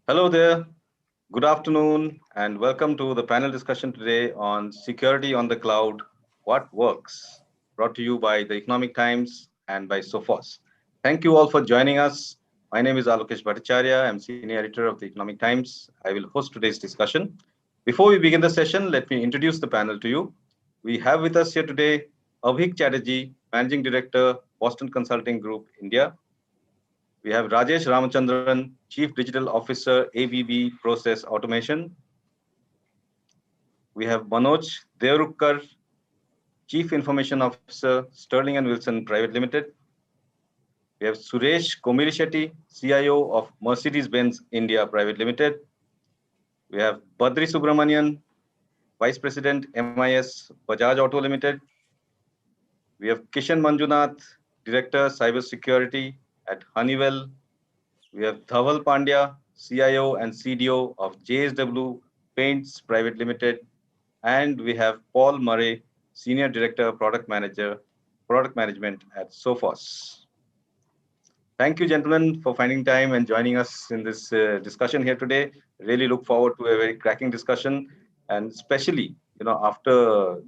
Hello there. Good afternoon, and welcome to the panel discussion today on security on the cloud. What works? Brought to you by the Economic Times and by Sophos. Thank you all for joining us. My name is Alokesh Bhattacharya. I'm senior editor of the Economic Times. I will host today's discussion. Before we begin the session, let me introduce the panel to you. We have with us here today Avik Chatterjee, Managing Director, Boston Consulting Group, India. We have Rajesh Ramachandran, Chief Digital Officer, ABB Process Automation. We have Manoj Deorukkar, Chief Information Officer, Sterling and Wilson Private Limited. We have Suresh Komirishetty, CIO of Mercedes-Benz India Private Limited. We have Badri Subramanian, Vice President, MIS Bajaj Auto Limited. We have Kishan Manjunath, Director, Cybersecurity at Honeywell. We have Dhaval Pandya, CIO and CDO of JSW Paints Private Limited. And we have Paul Murray, Senior Director, Product Management at Sophos. Thank you, gentlemen, for finding time and joining us in this discussion here today. Really look forward to a very cracking discussion, and especially, after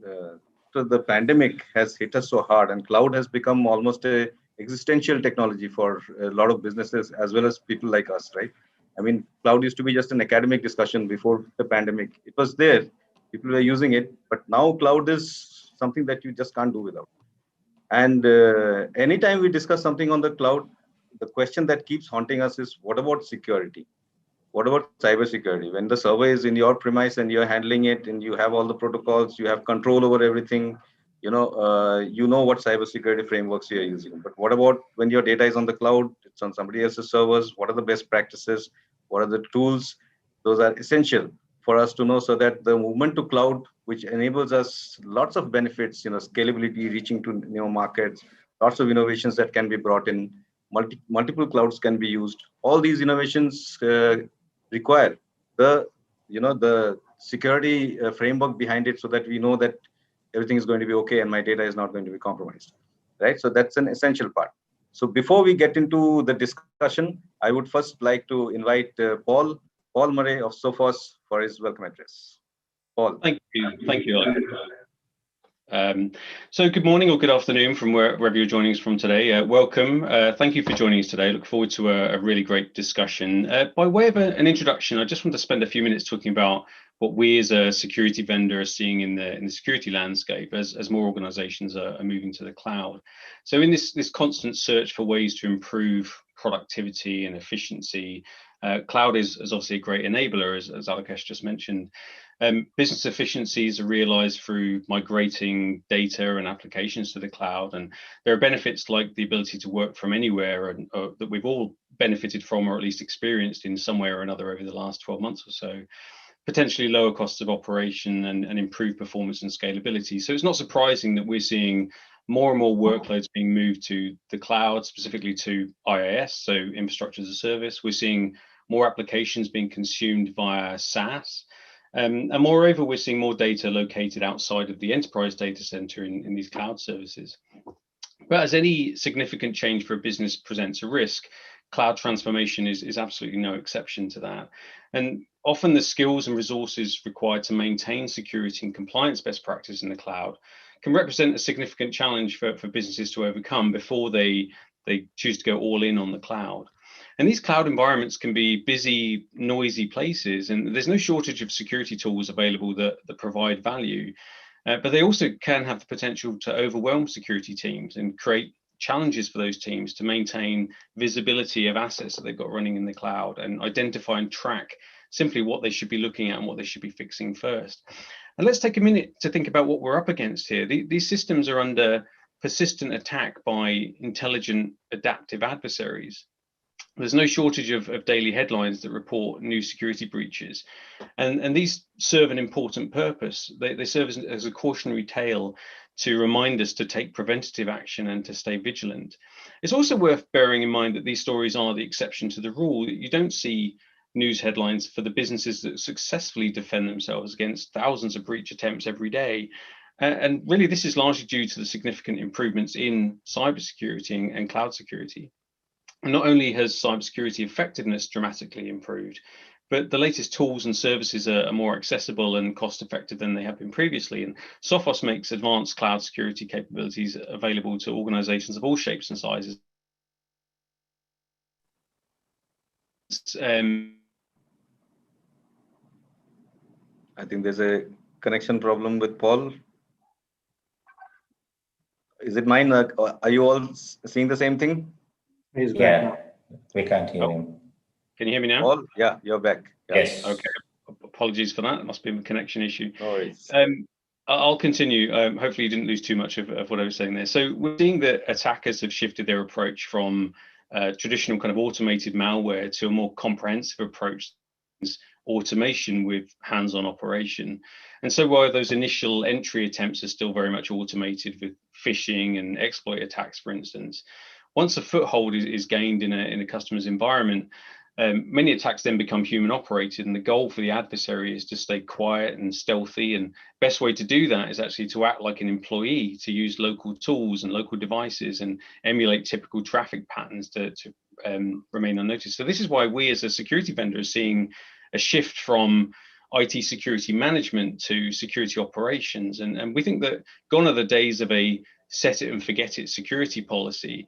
the pandemic has hit us so hard, and cloud has become almost a existential technology for a lot of businesses as well as people like us, right? I mean, cloud used to be just an academic discussion before the pandemic. It was there, people were using it, but now cloud is something that you just can't do without. And anytime we discuss something on the cloud, the question that keeps haunting us is, what about security? What about cybersecurity? When the server is in your premise and you're handling it, and you have all the protocols, you have control over everything, you know what cybersecurity frameworks you're using. But what about when your data is on the cloud? It's on somebody else's servers. What are the best practices? What are the tools? Those are essential for us to know, so that the movement to cloud, which enables us lots of benefits, scalability, reaching to new markets, lots of innovations that can be brought in, multiple clouds can be used. All these innovations require the security framework behind it, so that we know that everything is going to be okay and my data is not going to be compromised, right? So that's an essential part. So before we get into the discussion, I would first like to invite Paul Murray of Sophos for his welcome address. Paul. Thank you. So good morning or good afternoon from wherever you're joining us from today. Welcome. Thank you for joining us today. Look forward to a really great discussion. By way of an introduction, I just want to spend a few minutes talking about what we as a security vendor are seeing in the security landscape as more organizations are moving to the cloud. So in this constant search for ways to improve productivity and efficiency, cloud is obviously a great enabler, as Alokesh just mentioned. Business efficiencies are realized through migrating data and applications to the cloud, and there are benefits like the ability to work from anywhere, and that we've all benefited from, or at least experienced in some way or another over the last 12 months or so. Potentially lower costs of operation and improved performance and scalability. So it's not surprising that we're seeing more and more workloads being moved to the cloud, specifically to IaaS, so infrastructure as a service. We're seeing more applications being consumed via SaaS. And moreover, we're seeing more data located outside of the enterprise data center in these cloud services. But as any significant change for a business presents a risk, cloud transformation is absolutely no exception to that. And often the skills and resources required to maintain security and compliance best practice in the cloud can represent a significant challenge for businesses to overcome before they choose to go all in on the cloud. And these cloud environments can be busy, noisy places, and there's no shortage of security tools available that provide value. But they also can have the potential to overwhelm security teams and create challenges for those teams to maintain visibility of assets that they've got running in the cloud, and identify and track simply what they should be looking at and what they should be fixing first. And let's take a minute to think about what we're up against here. These systems are under persistent attack by intelligent, adaptive adversaries. There's no shortage of daily headlines that report new security breaches. And these serve an important purpose. They serve as a cautionary tale to remind us to take preventative action and to stay vigilant. It's also worth bearing in mind that these stories are the exception to the rule. You don't see news headlines for the businesses that successfully defend themselves against thousands of breach attempts every day. And really, this is largely due to the significant improvements in cybersecurity and cloud security. Not only has cybersecurity effectiveness dramatically improved, but the latest tools and services are more accessible and cost effective than they have been previously. And Sophos makes advanced cloud security capabilities available to organizations of all shapes and sizes. I think there's a connection problem with Paul. Is it mine? Are you all seeing the same thing? He's back now. We can't hear him. Can you hear me now? Paul, yeah, you're back. Yeah. Yes. Okay. Apologies for that. It must be a connection issue. No worries. I'll continue. Hopefully you didn't lose too much of what I was saying there. So we're seeing that attackers have shifted their approach from traditional kind of automated malware to a more comprehensive approach, automation with hands-on operation. And so while those initial entry attempts are still very much automated with phishing and exploit attacks, for instance, once a foothold is gained in a customer's environment, many attacks then become human operated, and the goal for the adversary is to stay quiet and stealthy. And best way to do that is actually to act like an employee, to use local tools and local devices and emulate typical traffic patterns to remain unnoticed. So this is why we as a security vendor are seeing a shift from IT security management to security operations. And we think that gone are the days of a set it and forget it security policy.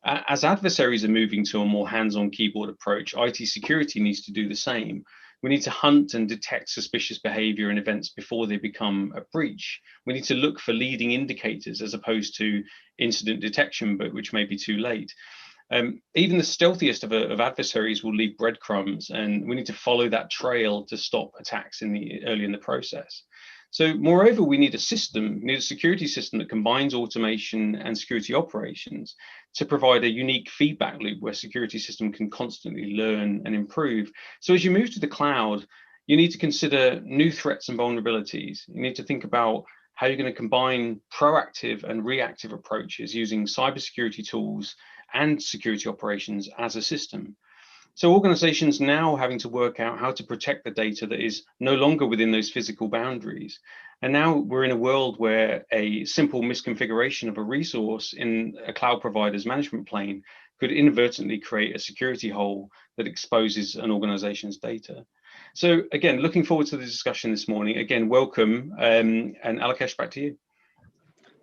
As adversaries are moving to a more hands-on keyboard approach, IT security needs to do the same. We need to hunt and detect suspicious behavior and events before they become a breach. We need to look for leading indicators as opposed to incident detection, but which may be too late. Even the stealthiest of adversaries will leave breadcrumbs, and we need to follow that trail to stop attacks early in the process. So moreover, we need a security system that combines automation and security operations to provide a unique feedback loop where security system can constantly learn and improve. So as you move to the cloud, you need to consider new threats and vulnerabilities. You need to think about how you're going to combine proactive and reactive approaches using cybersecurity tools and security operations as a system. So organizations now having to work out how to protect the data that is no longer within those physical boundaries. And now we're in a world where a simple misconfiguration of a resource in a cloud provider's management plane could inadvertently create a security hole that exposes an organization's data. So again, looking forward to the discussion this morning. Again, welcome, and Alakesh, back to you.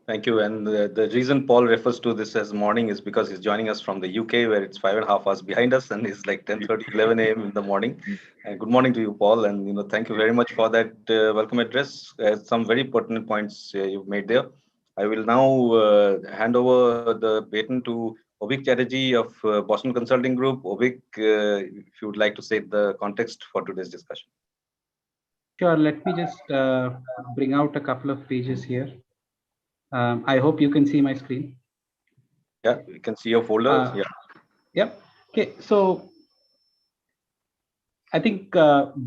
Thank you. And the reason Paul refers to this as morning is because he's joining us from the UK, where it's 5.5 hours behind us, and it's like 10:30, 11 a.m. in the morning. And good morning to you, Paul. And thank you very much for that welcome address. Some very pertinent points you've made there. I will now hand over the baton to Obik Chatterjee of Boston Consulting Group. Obik, if you would like to set the context for today's discussion. Sure. Let me just bring out a couple of pages here. I hope you can see my screen. Yeah, we can see your folder. Yeah. Yep. Okay. So I think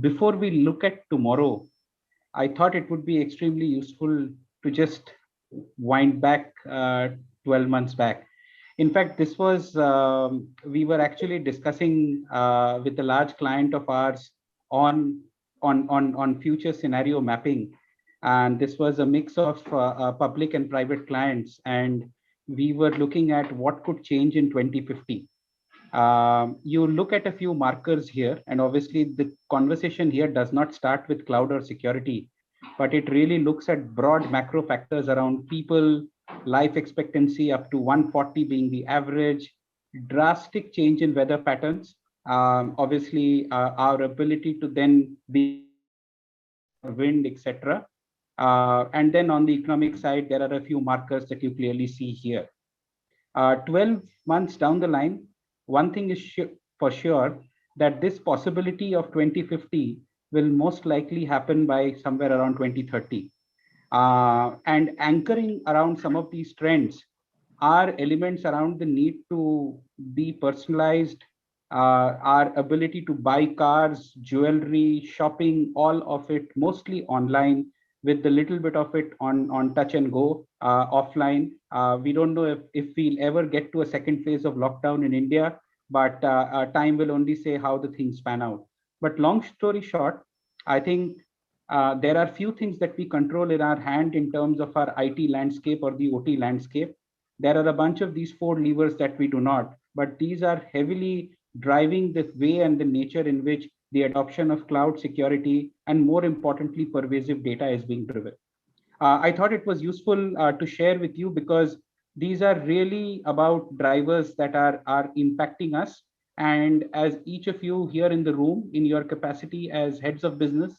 before we look at tomorrow, I thought it would be extremely useful to just wind back 12 months back. In fact, this was, we were actually discussing with a large client of ours on future scenario mapping. And this was a mix of public and private clients. And we were looking at what could change in 2050. You look at a few markers here, and obviously the conversation here does not start with cloud or security, but it really looks at broad macro factors around people, life expectancy up to 140 being the average, drastic change in weather patterns, obviously our ability to then be wind, etc. And then on the economic side, there are a few markers that you clearly see here. 12 months down the line, one thing is for sure that this possibility of 2050 will most likely happen by somewhere around 2030. And anchoring around some of these trends are elements around the need to be personalized, our ability to buy cars, jewelry, shopping, all of it mostly online, with the little bit of it on touch and go offline. We don't know if we'll ever get to a second phase of lockdown in India, but time will only say how the things pan out. But long story short, I think there are few things that we control in our hand in terms of our IT landscape or the OT landscape. There are a bunch of these 4 levers that we do not. but these are heavily driving the way and the nature in which the adoption of cloud security and, more importantly, pervasive data is being driven. I thought it was useful to share with you because these are really about drivers that are impacting us. And as each of you here in the room, in your capacity as heads of business,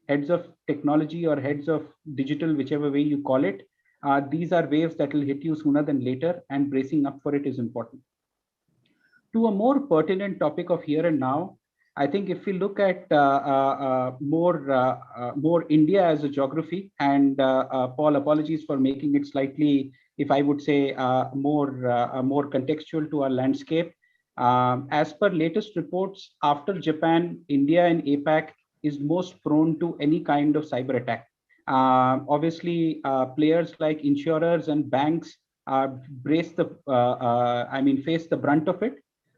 heads of technology, or heads of digital, whichever way you call it, these are waves that will hit you sooner than later, and bracing up for it is important. To a more pertinent topic of here and now, I think if we look at more India as a geography, and Paul, apologies for making it slightly, if I would say, more contextual to our landscape. As per latest reports, after Japan, India and APAC is most prone to any kind of cyber attack. Obviously, players like insurers and banks face the brunt of it,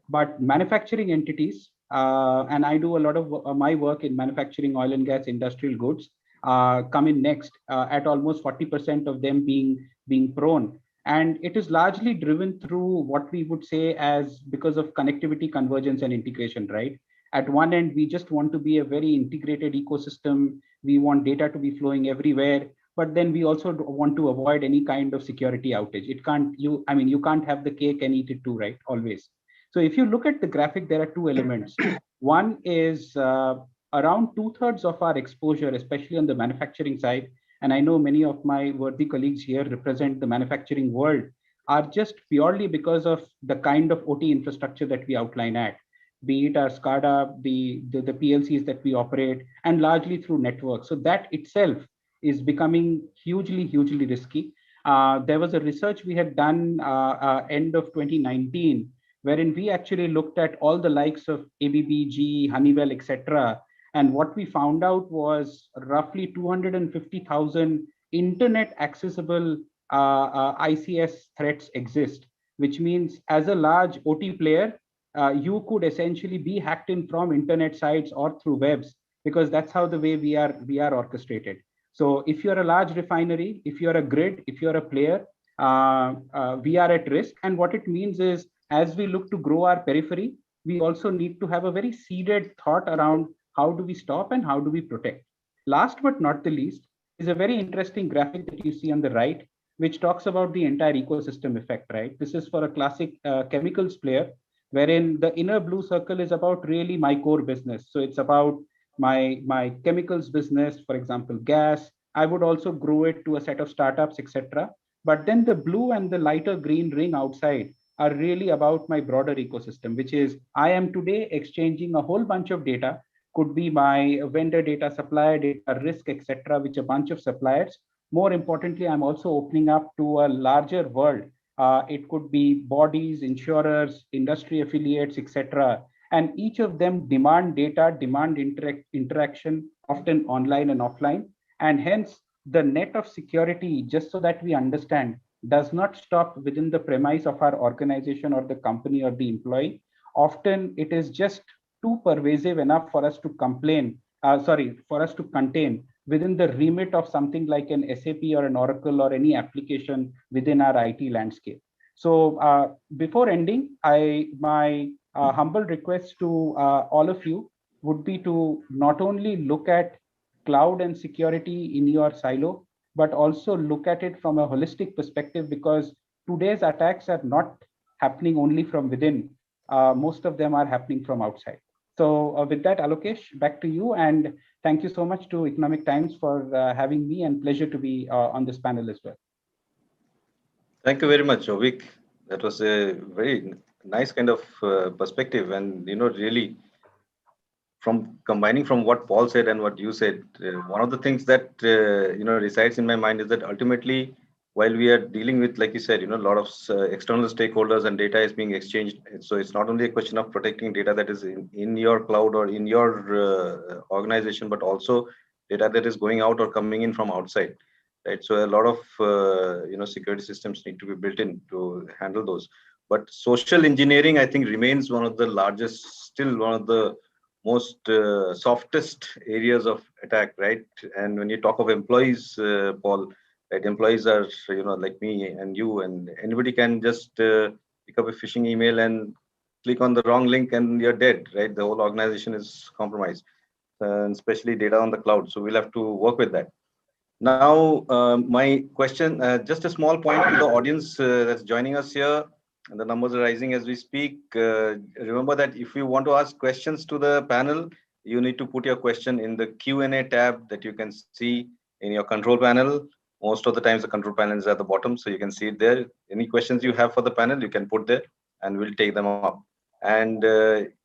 but manufacturing entities, and I do a lot of my work in manufacturing oil and gas industrial goods, come in next at almost 40% of them being prone. And it is largely driven through what we would say as because of connectivity, convergence, and integration, right? At one end, we just want to be a very integrated ecosystem. We want data to be flowing everywhere, but then we also want to avoid any kind of security outage. You can't have the cake and eat it too, right? Always. So if you look at the graphic, there are two elements. One is around 2/3 of our exposure, especially on the manufacturing side, and I know many of my worthy colleagues here represent the manufacturing world, are just purely because of the kind of OT infrastructure that we outline at, be it our SCADA, the PLCs that we operate, and largely through networks. So that itself is becoming hugely risky. There was a research we had done end of 2019, wherein we actually looked at all the likes of ABB, GE, Honeywell, etc. And what we found out was roughly 250,000 internet accessible ICS threats exist, which means as a large OT player, you could essentially be hacked in from internet sites or through webs, because that's how the way we are orchestrated. So if you're a large refinery, if you're a grid, if you're a player, we are at risk. And what it means is, as we look to grow our periphery, we also need to have a very seeded thought around how do we stop and how do we protect. Last but not the least is a very interesting graphic that you see on the right, which talks about the entire ecosystem effect, right? This is for a classic chemicals player, wherein the inner blue circle is about really my core business. So it's about my chemicals business, for example, gas. I would also grow it to a set of startups, etc. But then the blue and the lighter green ring outside are really about my broader ecosystem, which is I am today exchanging a whole bunch of data, could be my vendor data, supplier data, risk, etc., which a bunch of suppliers. More importantly, I'm also opening up to a larger world. It could be bodies, insurers, industry affiliates, etc. And each of them demand data, demand interaction, often online and offline. And hence, the net of security, just so that we understand, does not stop within the premise of our organization or the company or the employee. Often it is just too pervasive enough for us to for us to contain within the remit of something like an SAP or an Oracle or any application within our IT landscape. So before ending, my humble request to all of you would be to not only look at cloud and security in your silo, but also look at it from a holistic perspective, because today's attacks are not happening only from within. Most of them are happening from outside. So with that, Alokesh, back to you. And thank you so much to Economic Times for having me, and pleasure to be on this panel as well. Thank you very much, Ovik. That was a very nice kind of perspective. And, really, from combining from what Paul said and what you said, one of the things that resides in my mind is that ultimately, while we are dealing with, like you said, a lot of external stakeholders and data is being exchanged. So it's not only a question of protecting data that is in your cloud or in your organization, but also data that is going out or coming in from outside, right? So a lot of security systems need to be built in to handle those. But social engineering, I think, remains one of the largest, still one of the most softest areas of attack, right? And when you talk of employees, Paul, right, employees are like me and you, and anybody can just pick up a phishing email and click on the wrong link and you're dead, right? The whole organization is compromised, and especially data on the cloud. So we'll have to work with that. Now, my question, just a small point to the audience that's joining us here, and the numbers are rising as we speak. Remember that if you want to ask questions to the panel, you need to put your question in the Q&A tab that you can see in your control panel. Most of the times the control panel is at the bottom, so you can see it there. Any questions you have for the panel, you can put there and we'll take them up. And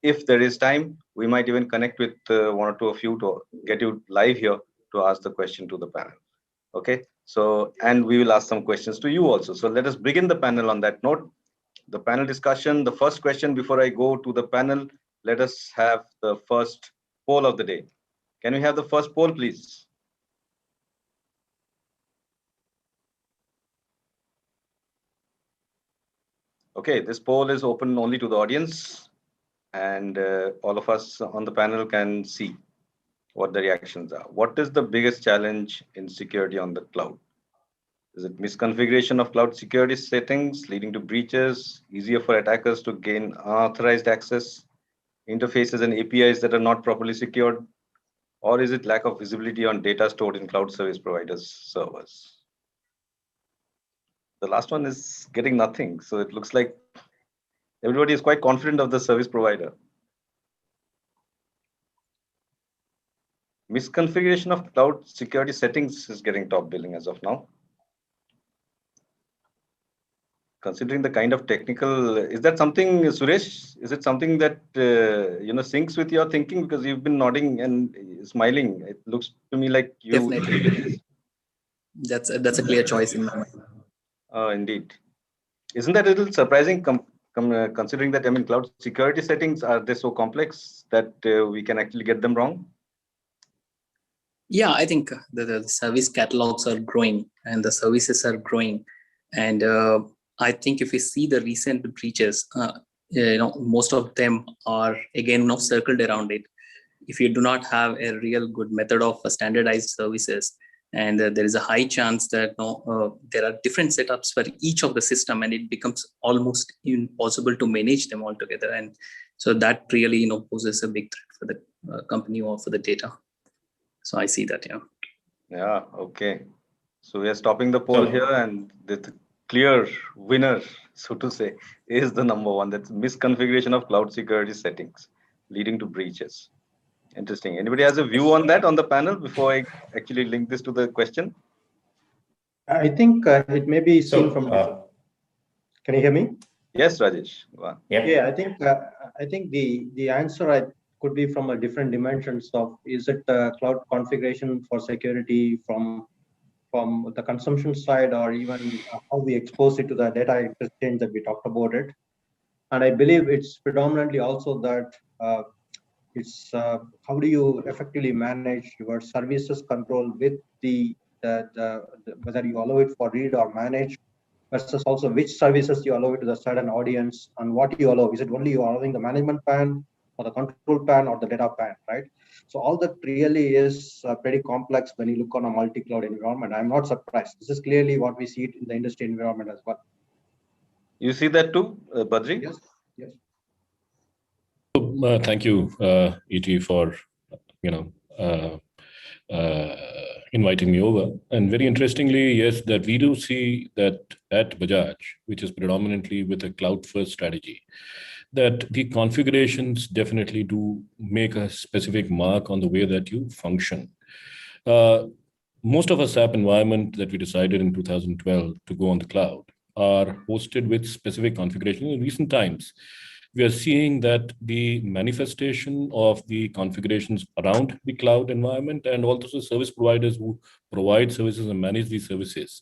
if there is time, we might even connect with one or two of you to get you live here to ask the question to the panel. Okay, so, and we will ask some questions to you also. So let us begin the panel on that note. The panel discussion, the first question before I go to the panel, let us have the first poll of the day. Can we have the first poll, please? Okay, this poll is open only to the audience, and all of us on the panel can see what the reactions are. What is the biggest challenge in security on the cloud? Is it misconfiguration of cloud security settings leading to breaches, easier for attackers to gain unauthorized access, interfaces and APIs that are not properly secured, or is it lack of visibility on data stored in cloud service providers' servers? The last one is getting nothing. So it looks like everybody is quite confident of the service provider. Misconfiguration of cloud security settings is getting top billing as of now. Considering the kind of technical, is that something, Suresh? Is it something that syncs with your thinking? Because you've been nodding and smiling. It looks to me like you. Definitely. That's a clear choice in my mind. Indeed. Isn't that a little surprising? Considering that, I mean, cloud security settings, are they so complex that we can actually get them wrong? Yeah, I think the service catalogs are growing and the services are growing. And I think if we see the recent breaches, most of them are again circled around it. If you do not have a real good method of standardized services, and there is a high chance that there are different setups for each of the system, and it becomes almost impossible to manage them all together. And so that really poses a big threat for the company or for the data. So I see that. Yeah. Okay. So we are stopping the poll here, and the clear winner, so to say, is the number one. That's misconfiguration of cloud security settings leading to breaches. Interesting. Anybody has a view on that on the panel before I actually link this to the question? I think it may be seen from. Can you hear me? Yes, Rajesh. Wow. Yeah, I think the answer could be from a different dimensions of, is it cloud configuration for security from the consumption side, or even how we expose it to the data exchange that we talked about it. And I believe it's predominantly also that it's how do you effectively manage your services control with the whether you allow it for read or manage, versus also which services you allow it to the certain audience, and what you allow. Is it only you allowing the management pan or the control pan or the data pan, right? So all that really is pretty complex when you look on a multi-cloud environment. I'm not surprised. This is clearly what we see in the industry environment as well. You see that too, Badri? Yes. Yes. Thank you, ET, for inviting me over. And very interestingly, yes, that we do see that at Bajaj, which is predominantly with a cloud-first strategy, that the configurations definitely do make a specific mark on the way that you function. Most of our SAP environment that we decided in 2012 to go on the cloud are hosted with specific configuration. In recent times, we are seeing that the manifestation of the configurations around the cloud environment, and also the service providers who provide services and manage these services,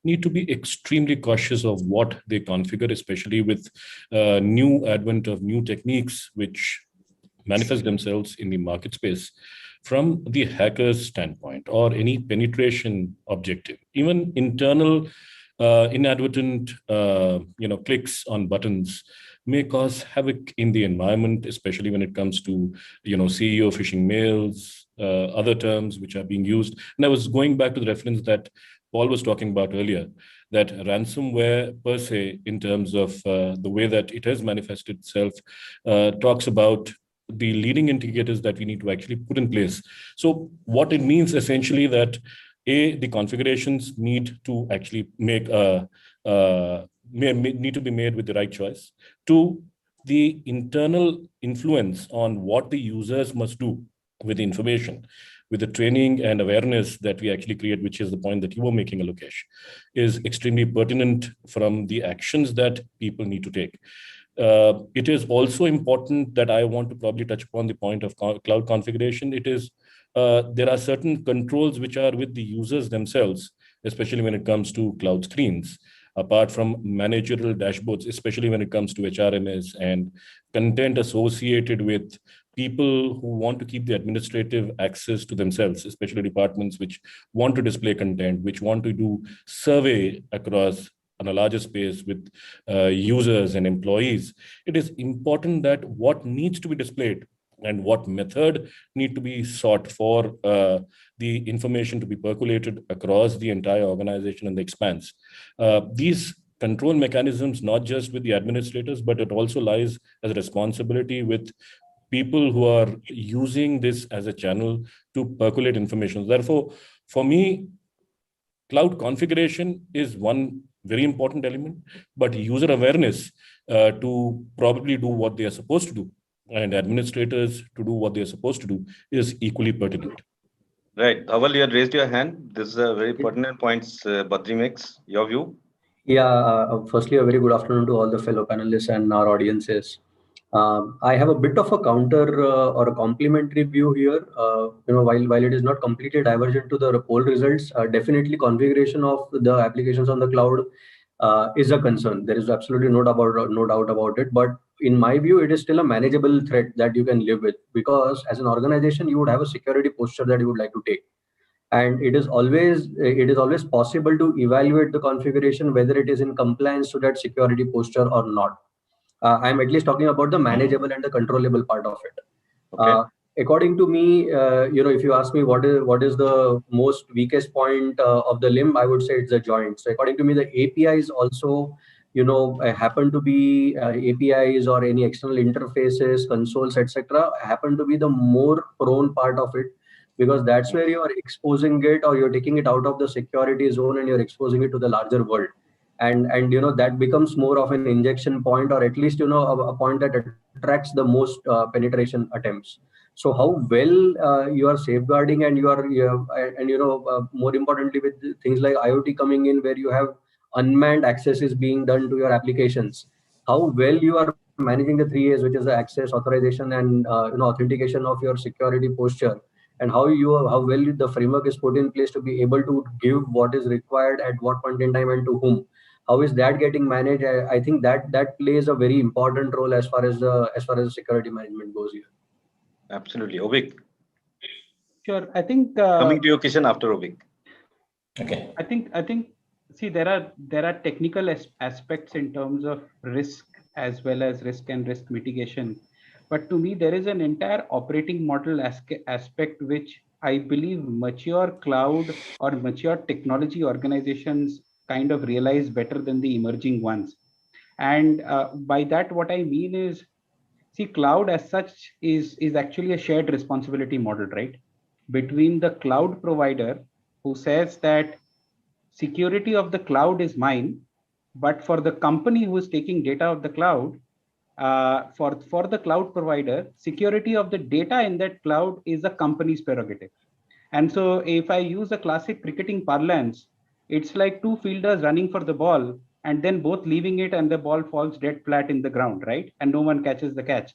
need to be extremely cautious of what they configure, especially with new advent of new techniques which manifest themselves in the market space from the hacker's standpoint, or any penetration objective. Even internal inadvertent clicks on buttons may cause havoc in the environment, especially when it comes to CEO phishing mails, other terms which are being used. And I was going back to the reference that Paul was talking about earlier, that ransomware per se, in terms of the way that it has manifested itself, talks about the leading indicators that we need to actually put in place. So what it means essentially that the configurations need to actually need to be made with the right choice. Two, the internal influence on what the users must do with the information, with the training and awareness that we actually create, which is the point that you were making, Alokesh, is extremely pertinent from the actions that people need to take. It is also important that I want to probably touch upon the point of cloud configuration. It is there are certain controls which are with the users themselves, especially when it comes to cloud screens, apart from managerial dashboards, especially when it comes to HRMS and content associated with people who want to keep the administrative access to themselves, especially departments which want to display content, which want to do survey across on a larger space with users and employees. It is important that what needs to be displayed and what method need to be sought for the information to be percolated across the entire organization and the expanse. These control mechanisms, not just with the administrators, but it also lies as a responsibility with people who are using this as a channel to percolate information. Therefore, for me, cloud configuration is one very important element, but user awareness to probably do what they are supposed to do and administrators to do what they are supposed to do is equally pertinent. Right. Aval, you had raised your hand. This is a very pertinent points Badri makes. Your view? Yeah, firstly, a very good afternoon to all the fellow panelists and our audiences. I have a bit of a counter or a complementary view here. While it is not completely divergent to the poll results, definitely configuration of the applications on the cloud is a concern. There is absolutely no doubt about it. But in my view, it is still a manageable threat that you can live with, because as an organization, you would have a security posture that you would like to take. And it is always possible to evaluate the configuration whether it is in compliance to that security posture or not. I'm at least talking about the manageable and the controllable part of it. Okay. According to me, if you ask me what is the most weakest point of the limb, I would say it's the joint. So according to me, the APIs also, happen to be APIs or any external interfaces, consoles, etc., happen to be the more prone part of it, because that's where you are exposing it, or you're taking it out of the security zone and you're exposing it to the larger world. And that becomes more of an injection point, or at least a point that attracts the most penetration attempts. So how well you are safeguarding, and more importantly, with things like IoT coming in, where you have unmanned access is being done to your applications, how well you are managing the 3 A's, which is the access, authorization, and authentication of your security posture, and how well the framework is put in place to be able to give what is required at what point in time and to whom. How is that getting managed? I think that plays a very important role as far as the security management goes here. Absolutely. Ovik. Sure. I think Coming to your question after Ovik. Okay. I think see, there are technical aspects in terms of risk as well as risk and risk mitigation. But to me, there is an entire operating model aspect which I believe mature cloud or mature technology organizations kind of realize better than the emerging ones. And by that, what I mean is, see, cloud as such is actually a shared responsibility model, right? Between the cloud provider, who says that security of the cloud is mine, but for the company who is taking data of the cloud, for the cloud provider, security of the data in that cloud is a company's prerogative. And so if I use a classic cricketing parlance, it's like two fielders running for the ball and then both leaving it, and the ball falls dead flat in the ground, right? And no one catches the catch.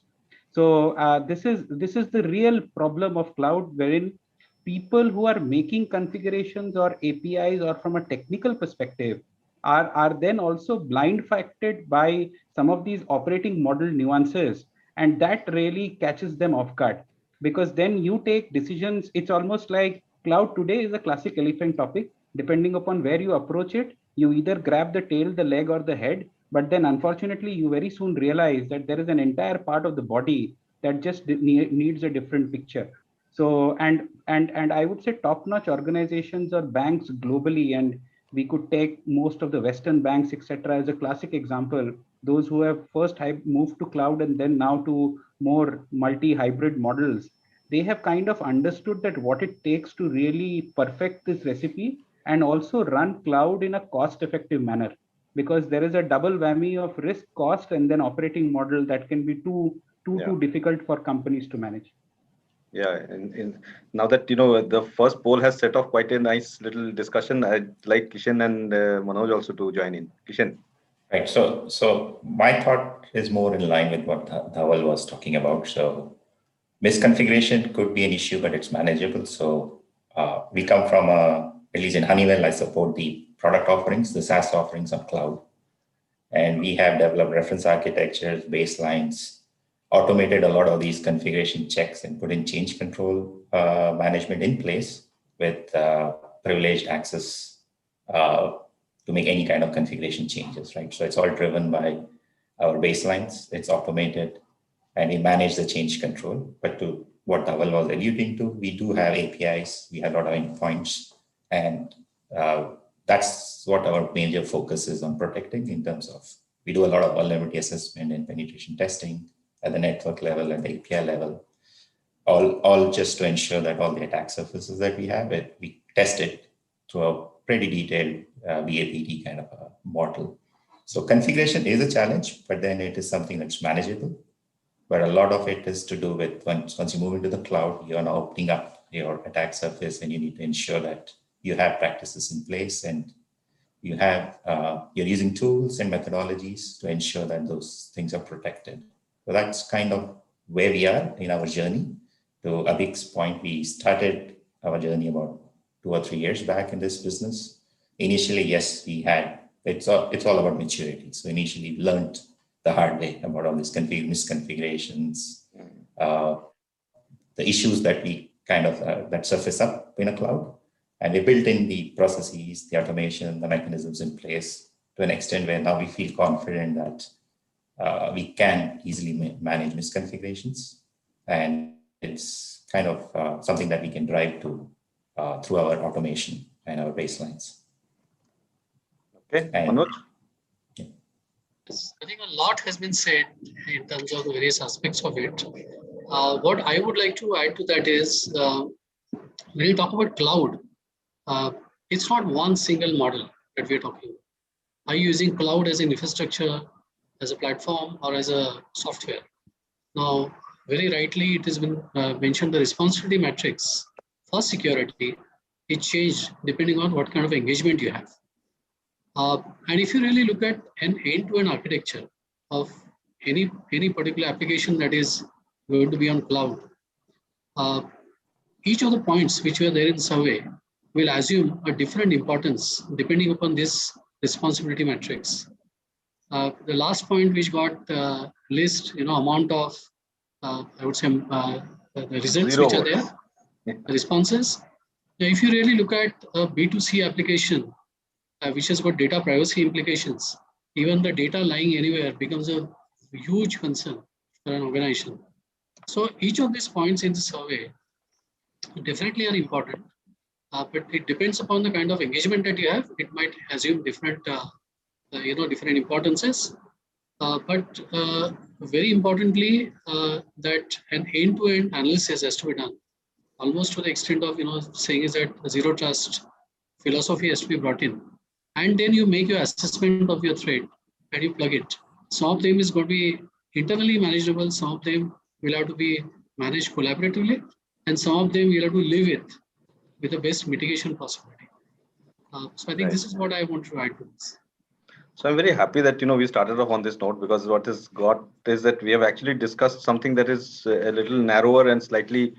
So this is the real problem of cloud, wherein people who are making configurations or APIs, or from a technical perspective, are then also blindfolded by some of these operating model nuances, and that really catches them off guard, because then you take decisions. It's almost like cloud today is a classic elephant topic. Depending upon where you approach it, you either grab the tail, the leg, or the head, but then unfortunately you very soon realize that there is an entire part of the body that just needs a different picture. So and I would say top-notch organizations or banks globally, and we could take most of the Western banks, etc., as a classic example. Those who have first moved to cloud and then now to more multi-hybrid models, they have kind of understood that what it takes to really perfect this recipe and also run cloud in a cost-effective manner, because there is a double whammy of risk, cost, and then operating model that can be too difficult for companies to manage. Yeah, and now that the first poll has set off quite a nice little discussion, I'd like Kishan and Manoj also to join in. Kishan. Right. So my thought is more in line with what Dhawal was talking about. So misconfiguration could be an issue, but it's manageable. So we come from at least in Honeywell, I support the product offerings, the SaaS offerings on cloud. And we have developed reference architectures, baselines, automated a lot of these configuration checks and put in change control management in place with privileged access to make any kind of configuration changes, right? So it's all driven by our baselines, it's automated, and we manage the change control. But to what Dhawal was alluding to, we do have APIs, we have a lot of endpoints, and that's what our major focus is on protecting in terms of, we do a lot of vulnerability assessment and penetration testing at the network level and the API level, all just to ensure that all the attack surfaces that we have, we test it through a pretty detailed VAPD kind of a model. So configuration is a challenge, but then it is something that's manageable. But a lot of it is to do with once you move into the cloud, you're now opening up your attack surface, and you need to ensure that you have practices in place and you have you're using tools and methodologies to ensure that those things are protected. So that's kind of where we are in our journey. To Abhik's point, we started our journey about 2 or 3 years back in this business. Initially, yes, we had, it's all about maturity. So initially learned the hard way about all these misconfigurations, the issues that we kind of, that surface up in a cloud. And we built in the processes, the automation, the mechanisms in place to an extent where now we feel confident that we can easily manage misconfigurations. And it's kind of something that we can drive to through our automation and our baselines. Okay, Manoj? I think a lot has been said in terms of the various aspects of it. What I would like to add to that is, when you talk about cloud, it's not one single model that we're talking about. Are you using cloud as an infrastructure, as a platform, or as a software? Now, very rightly, it has been mentioned the responsibility matrix for security, it changed depending on what kind of engagement you have. And if you really look at an end-to-end architecture of any particular application that is going to be on cloud, each of the points which were there in survey will assume a different importance depending upon this responsibility matrix. The last point which got list, amount of, I would say, the results which are there, the responses. Now, if you really look at a B2C application, which has got data privacy implications, even the data lying anywhere becomes a huge concern for an organization. So each of these points in the survey definitely are important, but it depends upon the kind of engagement that you have. It might assume different, different importances. But very importantly, that an end-to-end analysis has to be done, almost to the extent of saying is that zero trust philosophy has to be brought in. And then you make your assessment of your threat and you plug it. Some of them is going to be internally manageable, some of them will have to be managed collaboratively, and some of them will have to live with the best mitigation possibility. So I think this is what I want to add to this. So I'm very happy that we started off on this note, because what has got is that we have actually discussed something that is a little narrower and slightly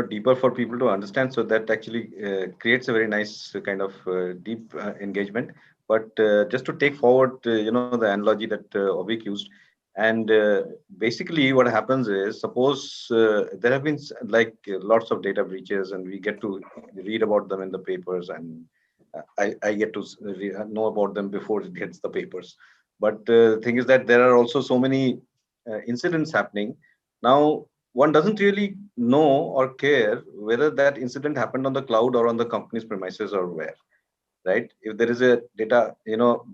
deeper for people to understand. So that actually creates a very nice kind of deep engagement. But just to take forward, the analogy that Avik used, and basically what happens is, suppose there have been like lots of data breaches, and we get to read about them in the papers, and I get to know about them before it gets the papers. But the thing is that there are also so many incidents happening. Now, one doesn't really know or care whether that incident happened on the cloud or on the company's premises or where, right? If there is a data,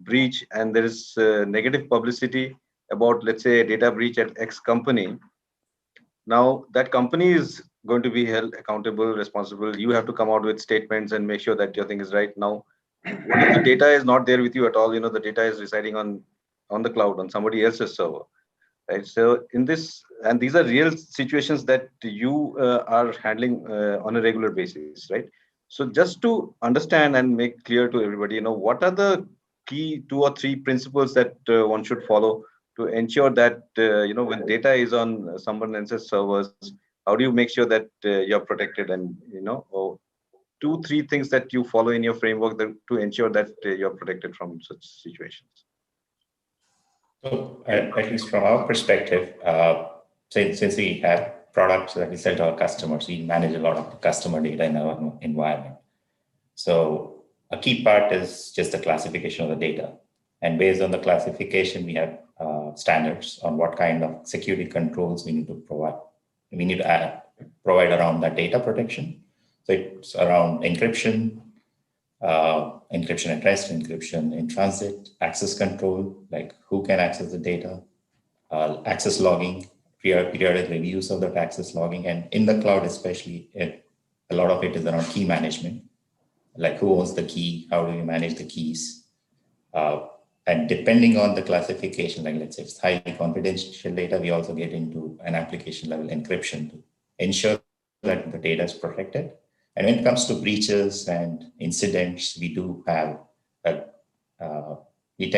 breach and there is negative publicity about, let's say, a data breach at X company, now that company is going to be held accountable, responsible. You have to come out with statements and make sure that your thing is right. Now, what if the data is not there with you at all? The data is residing on the cloud on somebody else's server, right? So in this, and these are real situations that you are handling on a regular basis, right? So just to understand and make clear to everybody, what are the key 2 or 3 principles that one should follow to ensure that when data is on someone else's servers, how do you make sure that you're protected, and 2, 3 things that you follow in your framework to ensure that you're protected from such situations? So at least from our perspective, since we have products that we sell to our customers, we manage a lot of the customer data in our environment. So a key part is just the classification of the data. And based on the classification, we have standards on what kind of security controls we need to provide. We need to provide around that data protection. So it's around encryption, encryption at rest, encryption in transit, access control, like who can access the data, access logging, periodic reviews of that access logging, and in the cloud especially, a lot of it is around key management, like who owns the key, how do you manage the keys, and depending on the classification, like let's say it's highly confidential data, we also get into an application level encryption to ensure that the data is protected. And when it comes to breaches and incidents, we do have we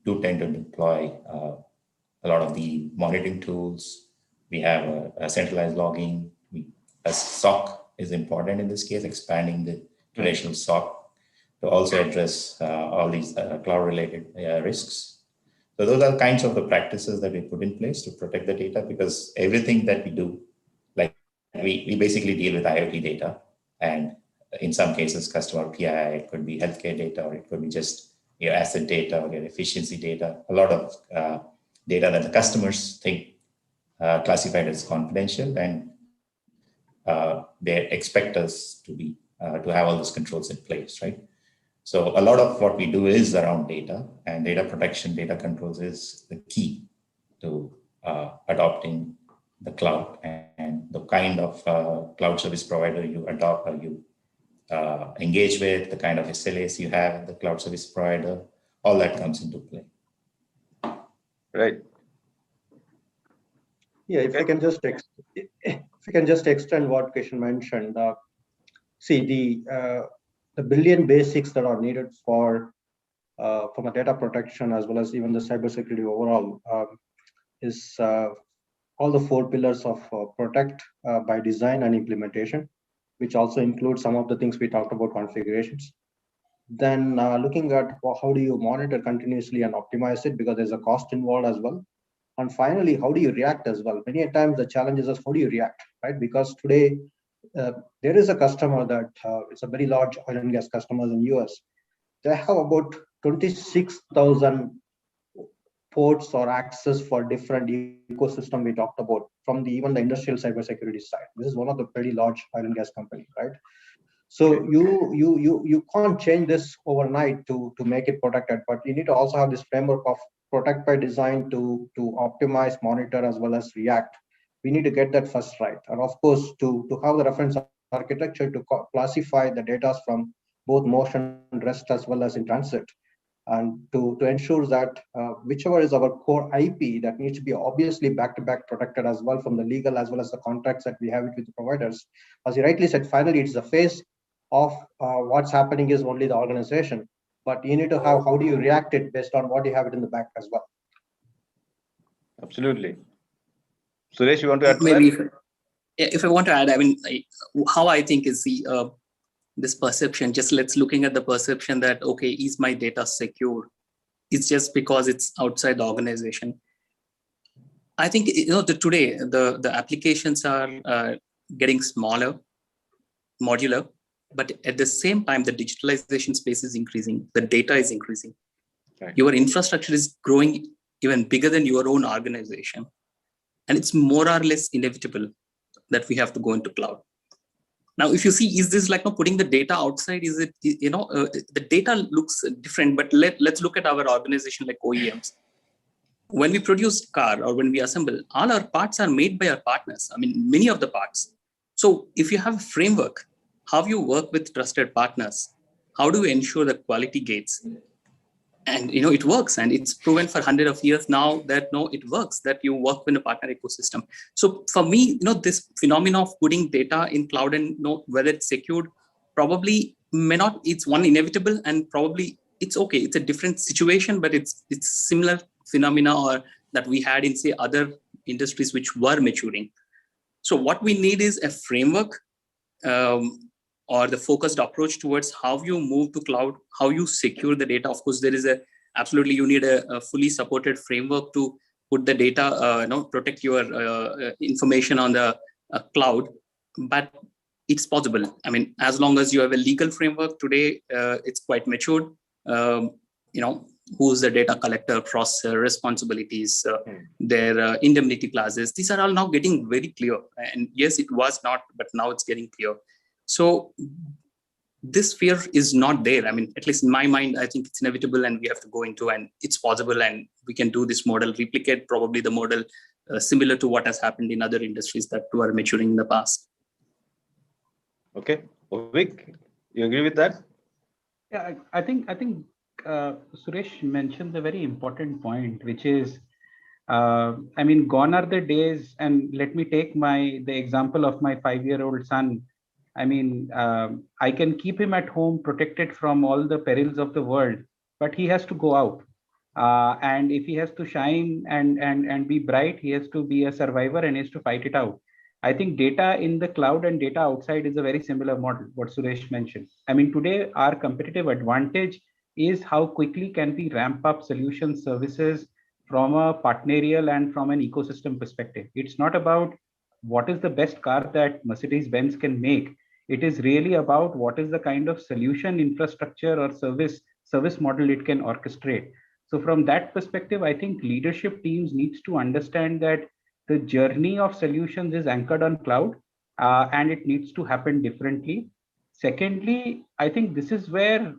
do tend to deploy a lot of the monitoring tools. We have a centralized logging. A SOC is important in this case, expanding the traditional SOC to also address all these cloud-related risks. So those are kinds of the practices that we put in place to protect the data, because everything that we do, like we basically deal with IoT data, and in some cases, customer PII, it could be healthcare data, or it could be just your asset data or your efficiency data, a lot of data that the customers think classified as confidential, and they expect us to have all those controls in place, right? So a lot of what we do is around data, and data protection, data controls is the key to adopting the cloud, and the kind of cloud service provider you adopt or you engage with, the kind of SLAs you have with the cloud service provider, all that comes into play. Right. Yeah, if I can just extend what Kishan mentioned. See, the billion basics that are needed for from a data protection as well as even the cybersecurity overall is all the 4 pillars of protect by design and implementation, which also includes some of the things we talked about, configurations. Then looking at how do you monitor continuously and optimize it, because there's a cost involved as well. And finally, how do you react as well? Many times the challenge is how do you react, right? Because today there is a customer that it's a very large oil and gas customers in US. They have about 26,000 ports or access for different ecosystem we talked about from even the industrial cybersecurity side. This is one of the pretty large oil and gas company, right? So you can't change this overnight to make it protected, but you need to also have this framework of protect by design to optimize, monitor, as well as react. We need to get that first right. And of course, to have the reference architecture to classify the data from both motion, rest, as well as in transit. And to ensure that whichever is our core IP, that needs to be obviously back-to-back protected as well from the legal as well as the contracts that we have with the providers. As you rightly said, finally, it's the phase of what's happening is only the organization, but you need to have how do you react it based on what you have it in the back as well. Absolutely. Suresh, you want to add to Maybe that? if I want to add, I mean, how I think is the this perception, just let's looking at the perception that, okay, is my data secure? It's just because it's outside the organization. I think, today the applications are getting smaller, modular, but at the same time, the digitalization space is increasing. The data is increasing. Right. Your infrastructure is growing even bigger than your own organization. and it's more or less inevitable that we have to go into cloud. Now, if you see, is this like putting the data outside? Is it, the data looks different, but let's look at our organization like OEMs. When we produce car or when we assemble, all our parts are made by our partners. I mean, many of the parts. So if you have a framework, how you work with trusted partners, how do you ensure the quality gates? And it works, and it's proven for hundreds of years now that it works, that you work in a partner ecosystem. So for me, this phenomenon of putting data in cloud and whether it's secured, probably may not. It's one inevitable, and probably it's okay. It's a different situation, but it's similar phenomena or that we had in say other industries which were maturing. So what we need is a framework. Or the focused approach towards how you move to cloud, how you secure the data. Of course, there is absolutely you need a fully supported framework to put the data, protect your information on the cloud, but it's possible. I mean, as long as you have a legal framework today, it's quite matured. Who's the data collector, processor, responsibilities, their indemnity clauses. These are all now getting very clear. And yes, it was not, but now it's getting clear. So this fear is not there. I mean, at least in my mind, I think it's inevitable and we have to go into, and it's possible, and we can do this model, replicate probably the model similar to what has happened in other industries that were maturing in the past. Okay, Vik, you agree with that? Yeah, I think Suresh mentioned a very important point, which is, I mean, gone are the days, and let me take the example of my 5-year-old son. I mean, I can keep him at home protected from all the perils of the world, but he has to go out. And if he has to shine and be bright, he has to be a survivor and he has to fight it out. I think data in the cloud and data outside is a very similar model, what Suresh mentioned. I mean, today our competitive advantage is how quickly can we ramp up solution services from a partnerial and from an ecosystem perspective. It's not about what is the best car that Mercedes-Benz can make. It is really about what is the kind of solution infrastructure or service model it can orchestrate. So from that perspective, I think leadership teams needs to understand that the journey of solutions is anchored on cloud, and it needs to happen differently. Secondly, I think this is where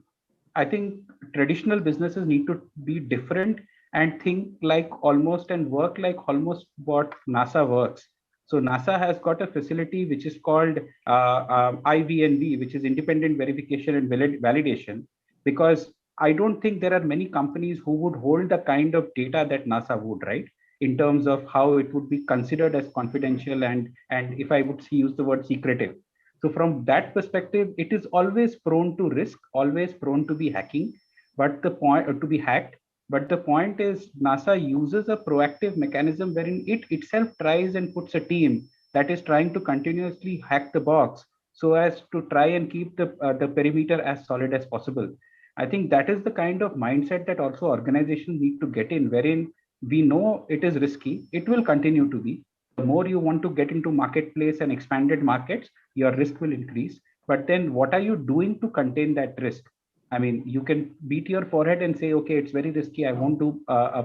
I think traditional businesses need to be different and think like almost and work like almost what NASA works. So NASA has got a facility which is called IVNV, which is Independent Verification and Validation, because I don't think there are many companies who would hold the kind of data that NASA would, right? In terms of how it would be considered as confidential and if I would use the word secretive. So from that perspective, it is always prone to risk, always prone to be hacking, but the point to be hacked. But the point is NASA uses a proactive mechanism wherein it itself tries and puts a team that is trying to continuously hack the box so as to try and keep the perimeter as solid as possible. I think that is the kind of mindset that also organizations need to get in, wherein we know it is risky, it will continue to be. The more you want to get into marketplace and expanded markets, your risk will increase. But then what are you doing to contain that risk? I mean, you can beat your forehead and say, okay, it's very risky, I won't do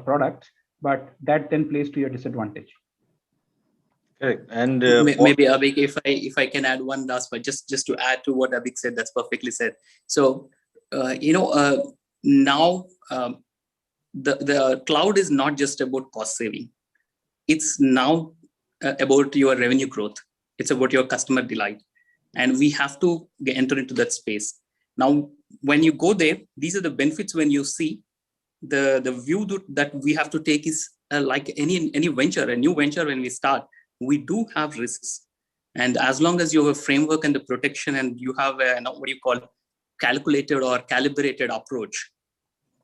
products, but that then plays to your disadvantage. Correct. And maybe Abhik, if I can add one last point, just to add to what Abhik said, that's perfectly said. So, now the cloud is not just about cost saving. It's now about your revenue growth. It's about your customer delight. And we have to enter into that space. Now, when you go there, these are the benefits. When you see the view that we have to take is like any venture, a new venture. When we start, we do have risks, and as long as you have a framework and the protection, and you have a what do you call calculated or calibrated approach,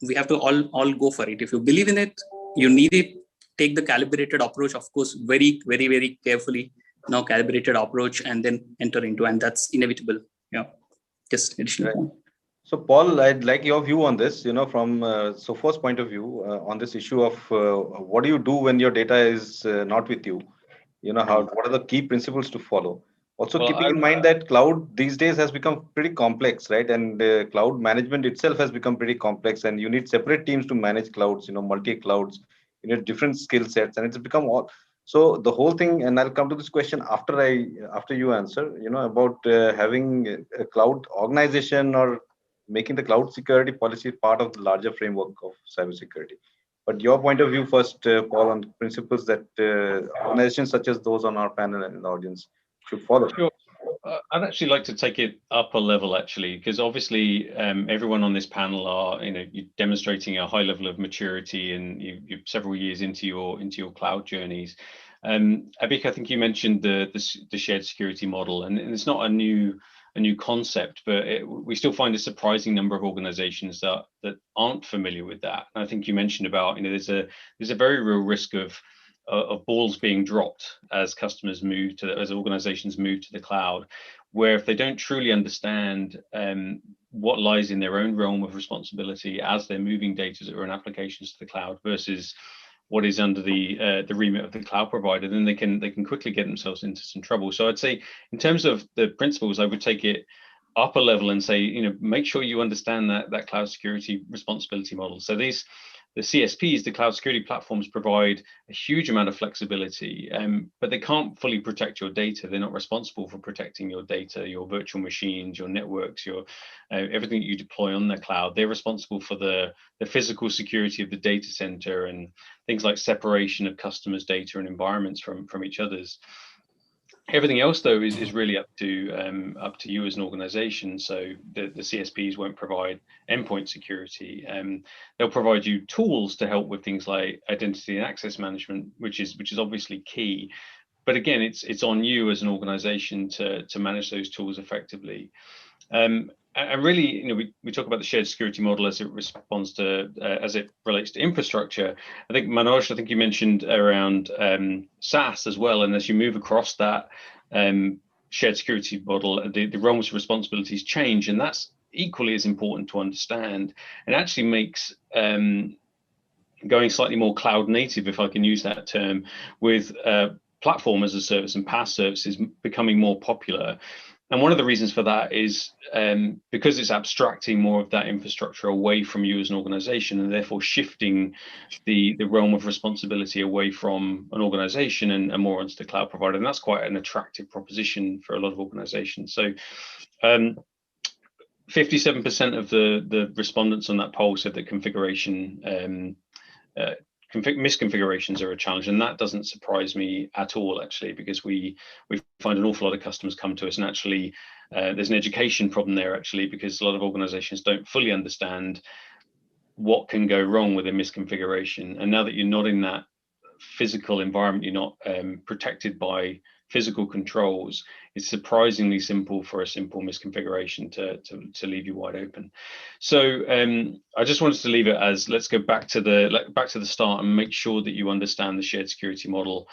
we have to all go for it. If you believe in it, you need it. Take the calibrated approach, of course, very, very, very carefully. Now calibrated approach, and then enter into, and that's inevitable. Yeah. Just additional point. So, Paul, I'd like your view on this, from Sophos' point of view on this issue of what do you do when your data is not with you? What are the key principles to follow? Also, keeping in mind that cloud these days has become pretty complex, right? And cloud management itself has become pretty complex, and you need separate teams to manage clouds, multi-clouds, different skill sets, and it's become all. So the whole thing, and I'll come to this question after you answer, about having a cloud organization or making the cloud security policy part of the larger framework of cybersecurity. But your point of view first, Paul, on principles that organizations such as those on our panel and in the audience should follow. Sure. I'd actually like to take it up a level, actually, because obviously everyone on this panel are, you're demonstrating a high level of maturity, and you're several years into your cloud journeys. Abhik, I think you mentioned the shared security model, and it's not a new concept, but we still find a surprising number of organizations that aren't familiar with that. And I think you mentioned about, there's a very real risk of balls being dropped as customers as organizations move to the cloud, where if they don't truly understand what lies in their own realm of responsibility as they're moving data or applications to the cloud versus what is under the remit of the cloud provider, then they can quickly get themselves into some trouble. So I'd say, in terms of the principles, I would take it up a level and say, make sure you understand that cloud security responsibility model. So the CSPs, the cloud security platforms, provide a huge amount of flexibility, but they can't fully protect your data. They're not responsible for protecting your data, your virtual machines, your networks, your everything that you deploy on the cloud. They're responsible for the physical security of the data center and things like separation of customers' data and environments from each other's. Everything else, though, is really up to you as an organization. So the CSPs won't provide endpoint security. They'll provide you tools to help with things like identity and access management, which is obviously key. But again, it's on you as an organization to manage those tools effectively. And really, we talk about the shared security model as it responds to, as it relates to infrastructure. I think, Manoj, you mentioned around SaaS as well. And as you move across that shared security model, the roles and responsibilities change. And that's equally as important to understand, and actually makes going slightly more cloud native, if I can use that term, with platform as a service and PaaS services becoming more popular. And one of the reasons for that is because it's abstracting more of that infrastructure away from you as an organization, and therefore shifting the realm of responsibility away from an organization and more onto the cloud provider. And that's quite an attractive proposition for a lot of organizations. So 57% of the respondents on that poll said that configuration misconfigurations are a challenge, and that doesn't surprise me at all, actually, because we find an awful lot of customers come to us, and actually there's an education problem there, actually, because a lot of organizations don't fully understand what can go wrong with a misconfiguration. And now that you're not in that physical environment, you're not protected by physical controls, it's surprisingly simple for a simple misconfiguration to leave you wide open. So I just wanted to leave it as, let's go back to the start and make sure that you understand the shared security model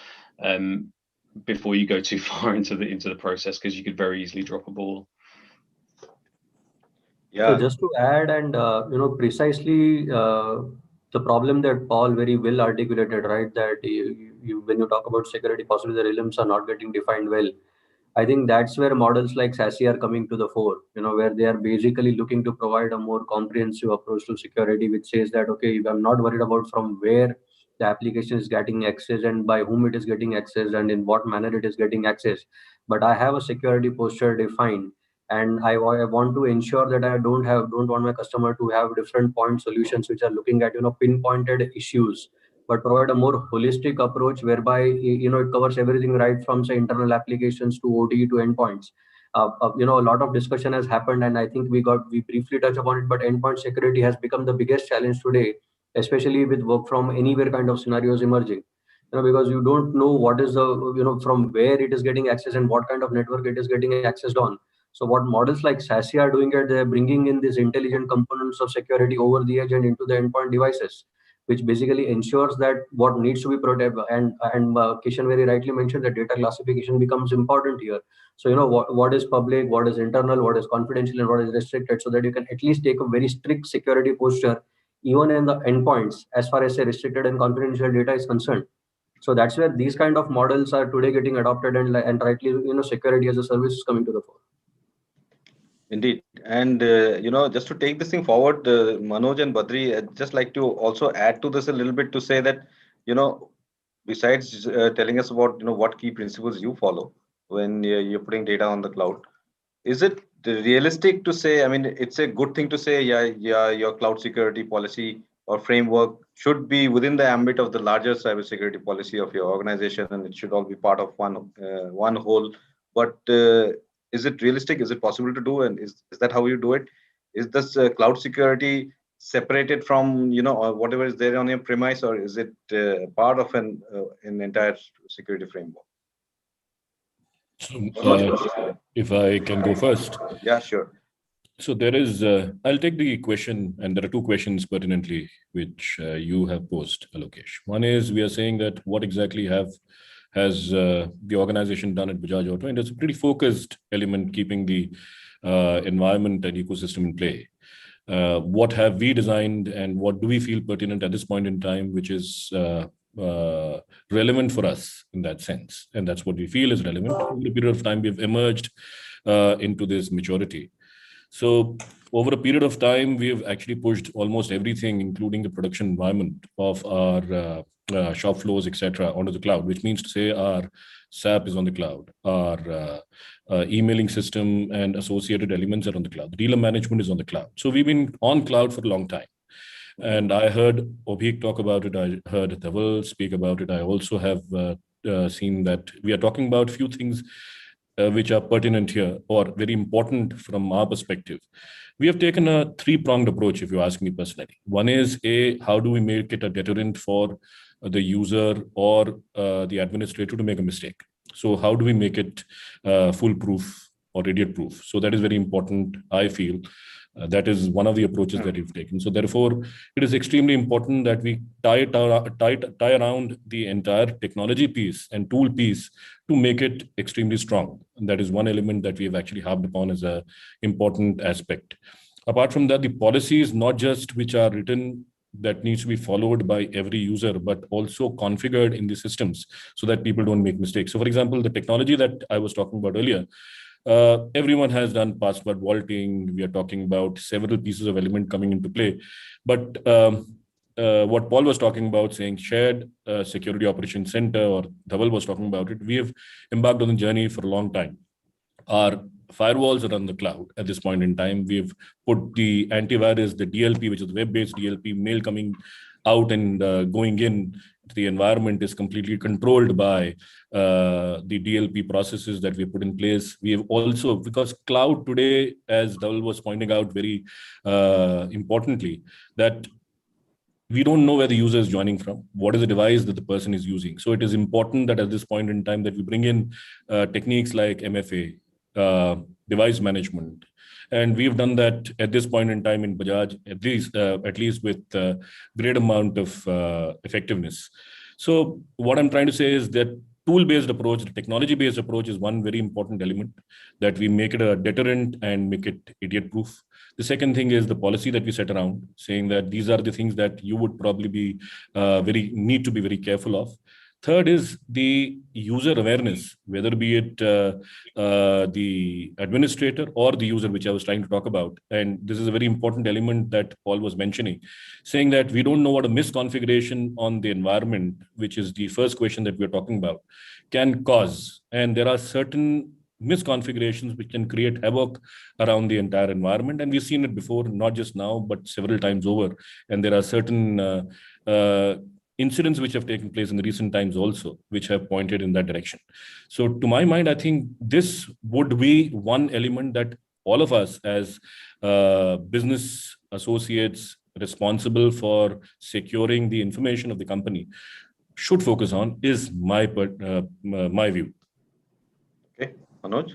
before you go too far into the process, because you could very easily drop a ball. Yeah. So just to add, and precisely the problem that Paul very well articulated, right? That when you talk about security, possibly the realms are not getting defined well. I think that's where models like SASE are coming to the fore, where they are basically looking to provide a more comprehensive approach to security, which says that, okay, I'm not worried about from where the application is getting accessed and by whom it is getting accessed and in what manner it is getting accessed, but I have a security posture defined. And I want to ensure that I don't want my customer to have different point solutions which are looking at pinpointed issues, but provide a more holistic approach whereby it covers everything right from say internal applications to OT to endpoints. A lot of discussion has happened, and I think we briefly touched upon it, but endpoint security has become the biggest challenge today, especially with work from anywhere kind of scenarios emerging. Because you don't know what is the from where it is getting access and what kind of network it is getting accessed on. So what models like SASE are doing it, they're bringing in these intelligent components of security over the edge and into the endpoint devices, which basically ensures that what needs to be protected. And Kishan very rightly mentioned that data classification becomes important here. So what is public, what is internal, what is confidential, and what is restricted, so that you can at least take a very strict security posture even in the endpoints as far as say restricted and confidential data is concerned. So that's where these kind of models are today getting adopted, and rightly security as a service is coming to the fore. Indeed. And, just to take this thing forward, Manoj and Badri, I'd just like to also add to this a little bit to say that, besides telling us about what key principles you follow when you're putting data on the cloud, is it realistic to say, I mean, it's a good thing to say, yeah, your cloud security policy or framework should be within the ambit of the larger cybersecurity policy of your organization, and it should all be part of one whole. But is it realistic? Is it possible to do? And is that how you do it? Is this cloud security separated from or whatever is there on your premise, or is it part of an entire security framework? So, if I can go first. Yeah, sure. So there is, I'll take the question, and there are two questions pertinently which you have posed, Alokesh. One is, we are saying that what exactly has the organization done at Bajaj Auto, and it's a pretty focused element, keeping the environment and ecosystem in play. What have we designed, and what do we feel pertinent at this point in time, which is relevant for us in that sense, and that's what we feel is relevant. Over a period of time, we've emerged into this maturity. So over a period of time, we've actually pushed almost everything, including the production environment of our shop floors, etc., onto the cloud, which means to say our SAP is on the cloud, our emailing system and associated elements are on the cloud. The dealer management is on the cloud. So we've been on cloud for a long time. And I heard Obhik talk about it. I heard Dhaval speak about it. I also have seen that we are talking about a few things which are pertinent here or very important from our perspective. We have taken a three-pronged approach, if you ask me personally. One is, how do we make it a deterrent for the user or the administrator to make a mistake? So how do we make it foolproof or idiot-proof? So that is very important, I feel. That is one of the approaches that we've taken. So therefore, it is extremely important that we tie around the entire technology piece and tool piece to make it extremely strong. And that is one element that we have actually harped upon as an important aspect. Apart from that, the policies, not just which are written that needs to be followed by every user, but also configured in the systems so that people don't make mistakes. So for example, the technology that I was talking about earlier, everyone has done password vaulting. We are talking about several pieces of element coming into play. But what Paul was talking about, saying shared security operations center, or Dhaval was talking about it, we have embarked on the journey for a long time. Our firewalls are on the cloud at this point in time. We've put the antivirus, the DLP, which is web-based DLP, mail coming out and going in. The environment is completely controlled by the DLP processes that we put in place. We have also, because cloud today, as Dhaval was pointing out very importantly, that we don't know where the user is joining from, what is the device that the person is using. So it is important that at this point in time that we bring in techniques like MFA, device management. And we've done that at this point in time in Bajaj, at least with a great amount of effectiveness. So what I'm trying to say is that tool-based approach, the technology-based approach is one very important element, that we make it a deterrent and make it idiot-proof. The second thing is the policy that we set around, saying that these are the things that you would probably be need to be very careful of. Third is the user awareness, whether be it the administrator or the user, which I was trying to talk about. And this is a very important element that Paul was mentioning, saying that we don't know what a misconfiguration on the environment, which is the first question that we're talking about, can cause. And there are certain misconfigurations which can create havoc around the entire environment. And we've seen it before, not just now, but several times over. And there are certain incidents which have taken place in the recent times also, which have pointed in that direction. So to my mind, I think this would be one element that all of us as business associates responsible for securing the information of the company should focus on, is my view. Okay, Manoj?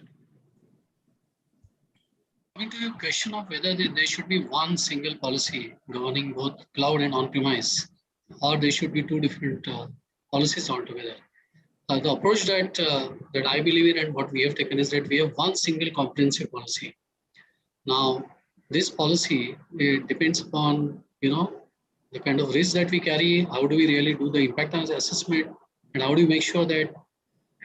Coming to your question of whether there should be one single policy governing both cloud and on-premise, or there should be two different policies altogether. The approach that I believe in and what we have taken is that we have one single comprehensive policy. Now, this policy, it depends upon the kind of risk that we carry. How do we really do the impact assessment, and how do we make sure that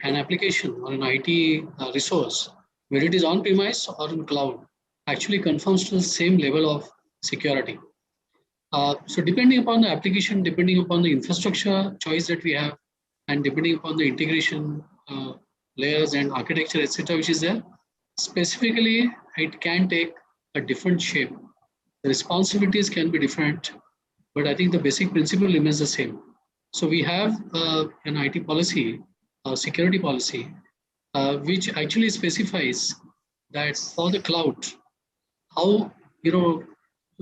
an application or an IT resource, whether it is on-premise or in cloud, actually conforms to the same level of security. So depending upon the application, depending upon the infrastructure choice that we have, and depending upon the integration layers and architecture, etc., which is there, specifically, it can take a different shape. The responsibilities can be different, but I think the basic principle remains the same. So we have an IT policy, a security policy, which actually specifies that for the cloud, how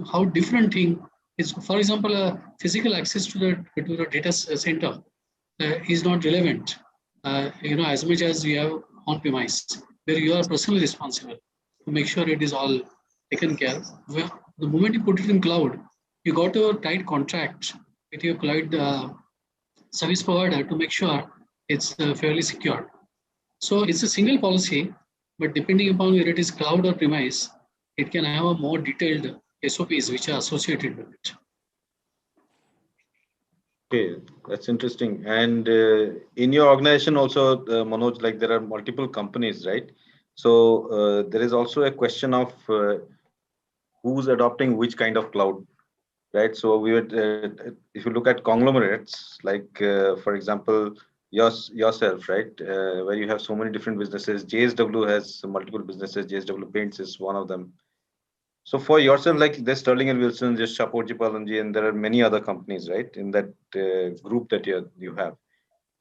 how different thing is. For example, physical access to the data center is not relevant. As much as you have on premise, where you are personally responsible to make sure it is all taken care of. Well, the moment you put it in cloud, you got a tight contract with your cloud service provider to make sure it's fairly secure. So it's a single policy, but depending upon whether it is cloud or premise, it can have a more detailed SOPs which are associated with it. Okay, that's interesting. And in your organization also, Manoj, like there are multiple companies, right? So there is also a question of who's adopting which kind of cloud, right? So we would, if you look at conglomerates, like for example, yourself, right, where you have so many different businesses. JSW has multiple businesses. JSW Paints is one of them. So for yourself, like there's Sterling and Wilson, just Shapoorji Pallonji, and there are many other companies, right, in that group that you have.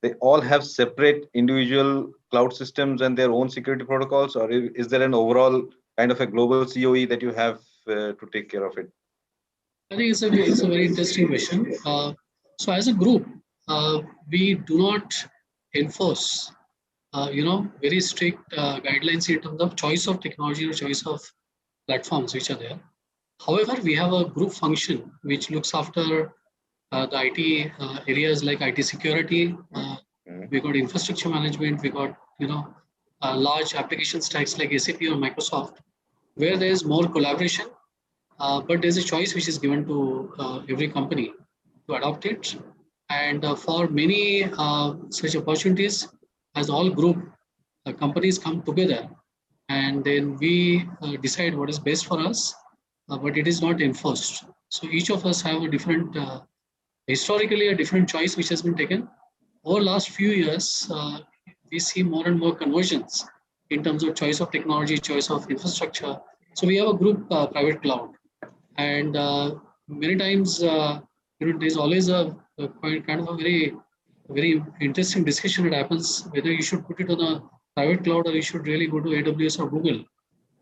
They all have separate individual cloud systems and their own security protocols, or is there an overall kind of a global COE that you have to take care of it? I think it's a very interesting question. So as a group, we do not enforce, very strict guidelines in terms of choice of technology or choice of platforms which are there. However, we have a group function which looks after the IT areas like IT security. We got infrastructure management. We got large application stacks like SAP or Microsoft, where there is more collaboration. But there's a choice which is given to every company to adopt it. And for many such opportunities, as all group companies come together, and then we decide what is best for us, but it is not enforced. So each of us have a different, historically a different choice which has been taken. Over last few years, we see more and more conversions in terms of choice of technology, choice of infrastructure. So we have a group private cloud. And many times, there's always a kind of a very interesting discussion that happens whether you should put it on a private cloud or you should really go to AWS or Google.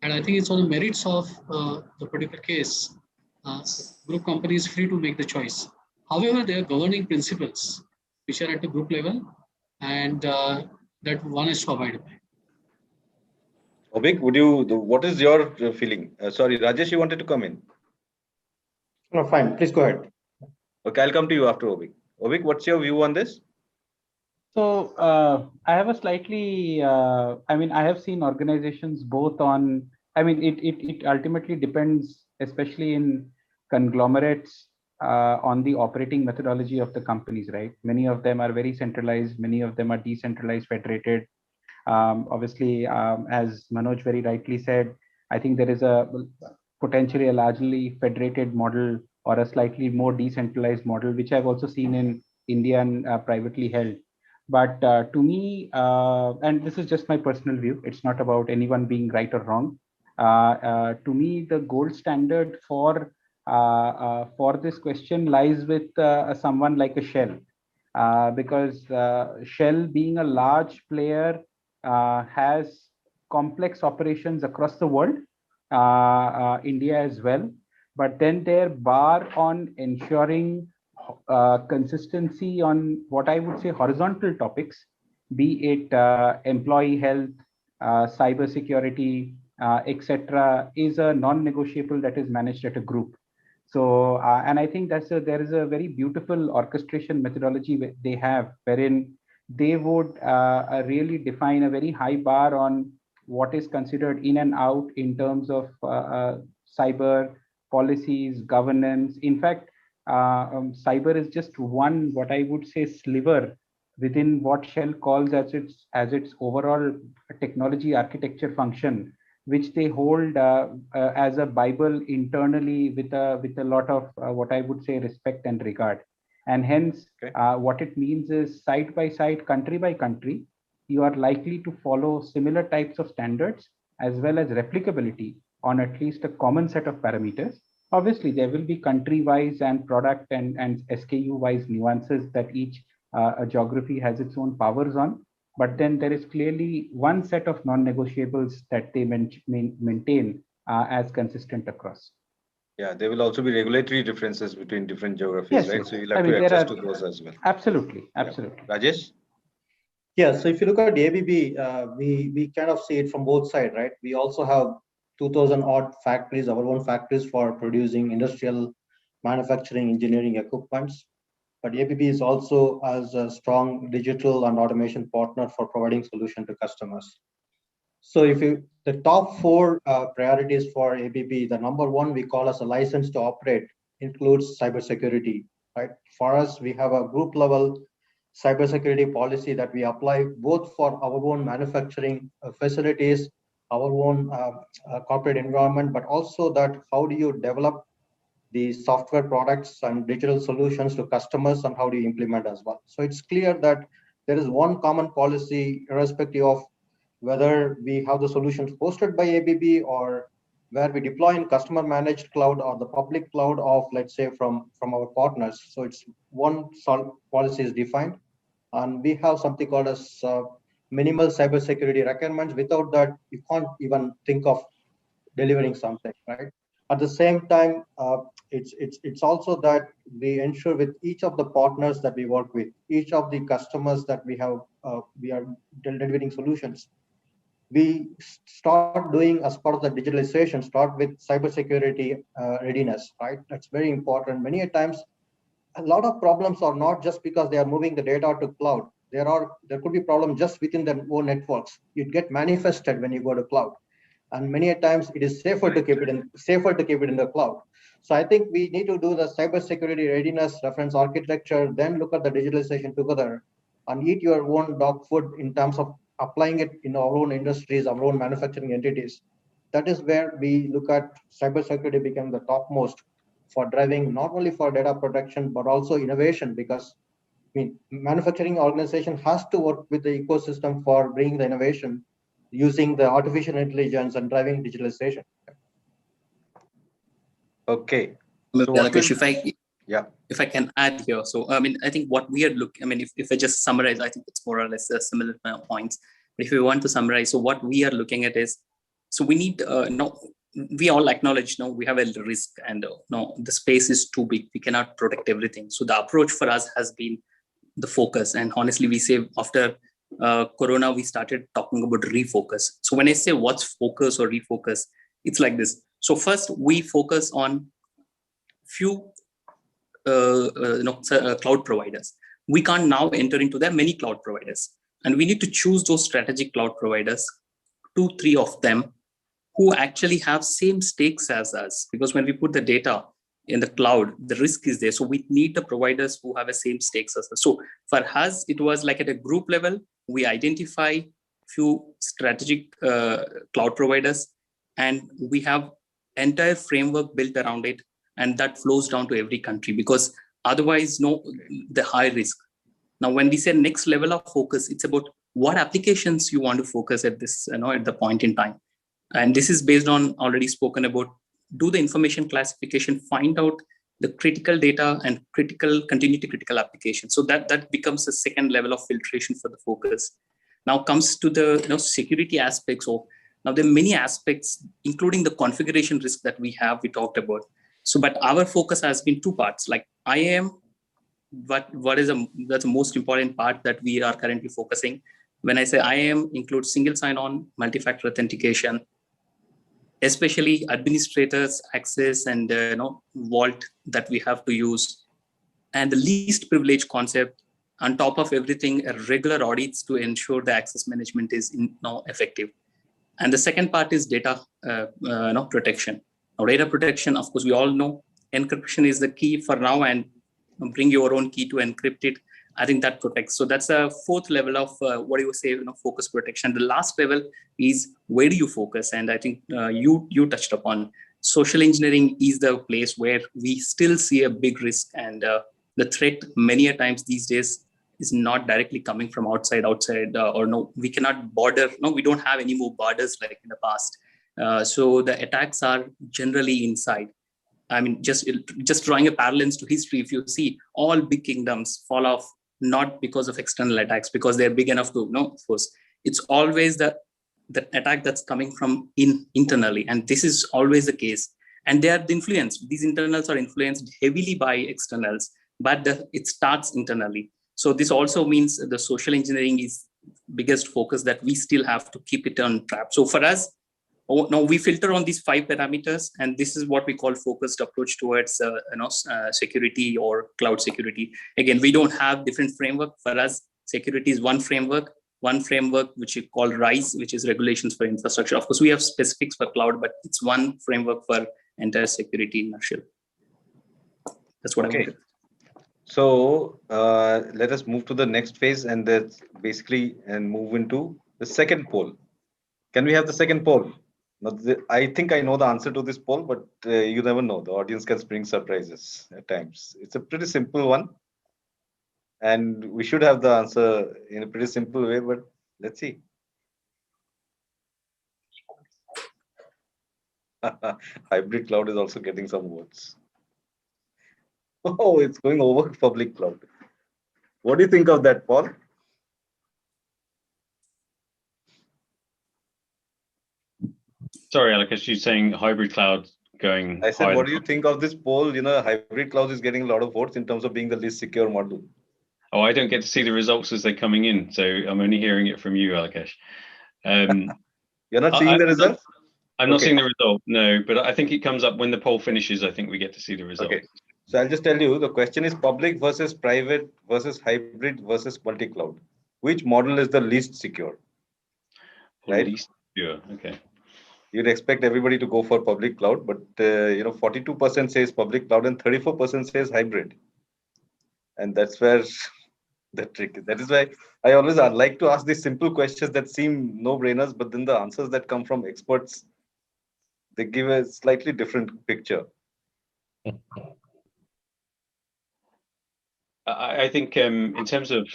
And I think it's on the merits of the particular case. Group company is free to make the choice. However, there are governing principles which are at the group level, and that one is to abide by. Obik, what is your feeling? Sorry, Rajesh, you wanted to come in. No, fine. Please go ahead. Okay, I'll come to you after Obik. Obik, what's your view on this? So I have a slightly, I have seen organizations both on, it ultimately depends, especially in conglomerates, on the operating methodology of the companies, right? Many of them are very centralized, many of them are decentralized, federated. Obviously, as Manoj very rightly said, I think there is potentially a largely federated model or a slightly more decentralized model, which I've also seen in Indian privately held. But to me, and this is just my personal view, it's not about anyone being right or wrong. To me, the gold standard for this question lies with someone like a Shell, because Shell, being a large player, has complex operations across the world, India as well. But then their bar on ensuring consistency on what I would say horizontal topics, be it employee health, cyber security, etc., is a non-negotiable that is managed at a group. So, and I think there is a very beautiful orchestration methodology they have, wherein they would really define a very high bar on what is considered in and out in terms of cyber policies, governance. In fact, cyber is just one, what I would say, sliver within what Shell calls as its overall technology architecture function, which they hold as a Bible internally with a lot of what I would say respect and regard. And hence, what it means is side by side, country by country, you are likely to follow similar types of standards as well as replicability on at least a common set of parameters. Obviously, there will be country-wise and product and SKU-wise nuances that each geography has its own powers on. But then there is clearly one set of non-negotiables that they maintain as consistent across. Yeah, there will also be regulatory differences between different geographies, Yes, right? yes. So you'll have to adjust to those as well. Absolutely, absolutely. Yeah. Rajesh? Yeah, so if you look at the ABB, we kind of see it from both sides, right? We also have 2,000 odd factories, our own factories for producing industrial manufacturing engineering equipments. But ABB is also as a strong digital and automation partner for providing solution to customers. So if you, the top four priorities for ABB, the number one we call as a license to operate includes cybersecurity, right? For us, we have a group level cybersecurity policy that we apply both for our own manufacturing facilities, our own corporate environment, but also that how do you develop the software products and digital solutions to customers and how do you implement as well. So it's clear that there is one common policy irrespective of whether we have the solutions hosted by ABB or where we deploy in customer managed cloud or the public cloud of, let's say, from our partners. So it's one policy is defined, and we have something called as minimal cybersecurity requirements. Without that, you can't even think of delivering something, right? At the same time, it's also that we ensure with each of the partners that we work with, each of the customers that we have, we are delivering solutions. We start doing as part of the digitalization, start with cybersecurity readiness, right? That's very important. Many times, a lot of problems are not just because they are moving the data to cloud. There could be problems just within their own networks. It get manifested when you go to cloud, and many times it is safer to keep it in the cloud. So I think we need to do the cybersecurity readiness reference architecture, then look at the digitalization together, and eat your own dog food in terms of applying it in our own industries, our own manufacturing entities. That is where we look at cybersecurity become the topmost for driving not only for data protection, but also innovation, because I mean, manufacturing organization has to work with the ecosystem for bringing the innovation using the artificial intelligence and driving digitalization. Okay. So if I can add here, so I mean, I think what we are looking, I mean, if I just summarize, I think it's more or less similar points. But if we want to summarize, so what we are looking at is, so we need we all acknowledge we have a risk, and the space is too big. We cannot protect everything. So the approach for us has been the focus. And honestly, we say after Corona, we started talking about refocus. So when I say what's focus or refocus, it's like this. So first, we focus on few cloud providers. We can't now enter into there many cloud providers, and we need to choose those strategic cloud providers, 2-3 of them, who actually have same stakes as us. Because when we put the data in the cloud, the risk is there. So we need the providers who have the same stakes as us. So for us, it was like at a group level, we identify few strategic cloud providers, and we have entire framework built around it, and that flows down to every country, because otherwise, the high risk. Now, when we say next level of focus, it's about what applications you want to focus at this, at the point in time. And this is based on already spoken about, do the information classification, find out the critical data and continue to critical applications. So that becomes the second level of filtration for the focus. Now comes to the security aspects. So now there are many aspects, including the configuration risk that we talked about. So, but our focus has been two parts, like IAM, that's the most important part that we are currently focusing. When I say IAM, includes single sign-on, multi-factor authentication, especially administrators access and vault that we have to use, and the least privilege concept. On top of everything, regular audits to ensure the access management is effective. And the second part is data protection. Now, data protection, of course, we all know encryption is the key for now, and bring your own key to encrypt it. I think that protects. So that's a fourth level of focus protection. The last level is where do you focus? And I think you touched upon social engineering is the place where we still see a big risk, and the the threat many a times these days is not directly coming from outside, or no, we cannot border. No, we don't have any more borders like in the past. So the attacks are generally inside. I mean, just drawing a parallel to history, if you see, all big kingdoms fall off not because of external attacks, because they're big enough to force. It's always the attack that's coming from internally, and this is always the case. And they are influenced. These internals are influenced heavily by externals, but it starts internally. So this also means the social engineering is biggest focus that we still have to keep it on track. So for us, now we filter on these 5 parameters, and this is what we call focused approach towards security or cloud security. Again, we don't have different framework. For us, security is one framework which we call RISE, which is regulations for infrastructure. Of course, we have specifics for cloud, but it's one framework for entire security in nutshell. That's what I wanted. So let us move to the next phase, and that's basically move into the second poll. Can we have the second poll? I think I know the answer to this poll, but you never know. The audience can bring surprises at times. It's a pretty simple one, and we should have the answer in a pretty simple way, but let's see. Hybrid cloud is also getting some votes. Oh, it's going over public cloud. What do you think of that, Paul? Sorry, Alakash, you're saying hybrid cloud going. I said, what do you think of this poll? Hybrid cloud is getting a lot of votes in terms of being the least secure model. Oh, I don't get to see the results as they're coming in, so I'm only hearing it from you, Alakash. You're not seeing the results? I'm not seeing the result, no, but I think it comes up when the poll finishes. I think we get to see the result. Okay. So I'll just tell you, the question is public versus private versus hybrid versus multi-cloud. Which model is the least secure? Right? Least secure, okay. You'd expect everybody to go for public cloud, but 42% says public cloud and 34% says hybrid. And that's where the trick is. That is why I always like to ask these simple questions that seem no-brainers, but then the answers that come from experts, they give a slightly different picture. I think in terms of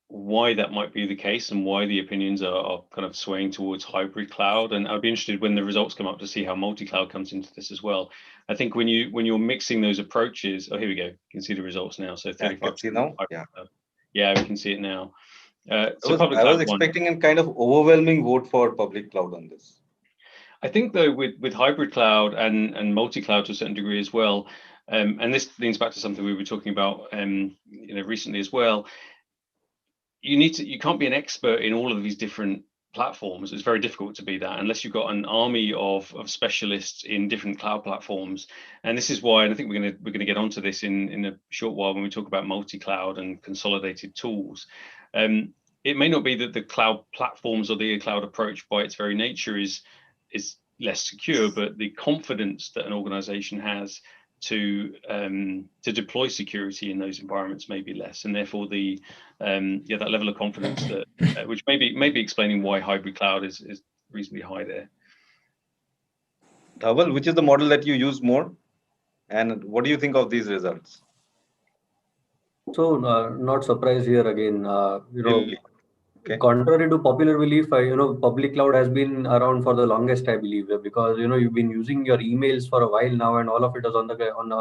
why that might be the case and why the opinions are kind of swaying towards hybrid cloud, and I'd be interested when the results come up to see how multi-cloud comes into this as well. I think when you're mixing those approaches, oh, here we go. You can see the results now. So 35%. See now? Yeah, we can see it now. I was expecting a kind of overwhelming vote for public cloud on this. I think though with hybrid cloud and multi-cloud to a certain degree as well, and this leans back to something we were talking about recently as well. You can't be an expert in all of these different platforms. It's very difficult to be that unless you've got an army of specialists in different cloud platforms. And this is why, and I think we're going to get onto this in a short while when we talk about multi-cloud and consolidated tools. It may not be that the cloud platforms or the cloud approach by its very nature is less secure, but the confidence that an organization has to deploy security in those environments may be less, and therefore that level of confidence that which may be explaining why hybrid cloud is reasonably high there. Dhaval, which is the model that you use more, and what do you think of these results? So not surprised here again. Really? Okay. Contrary to popular belief, public cloud has been around for the longest, I believe, because you've been using your emails for a while now, and all of it is on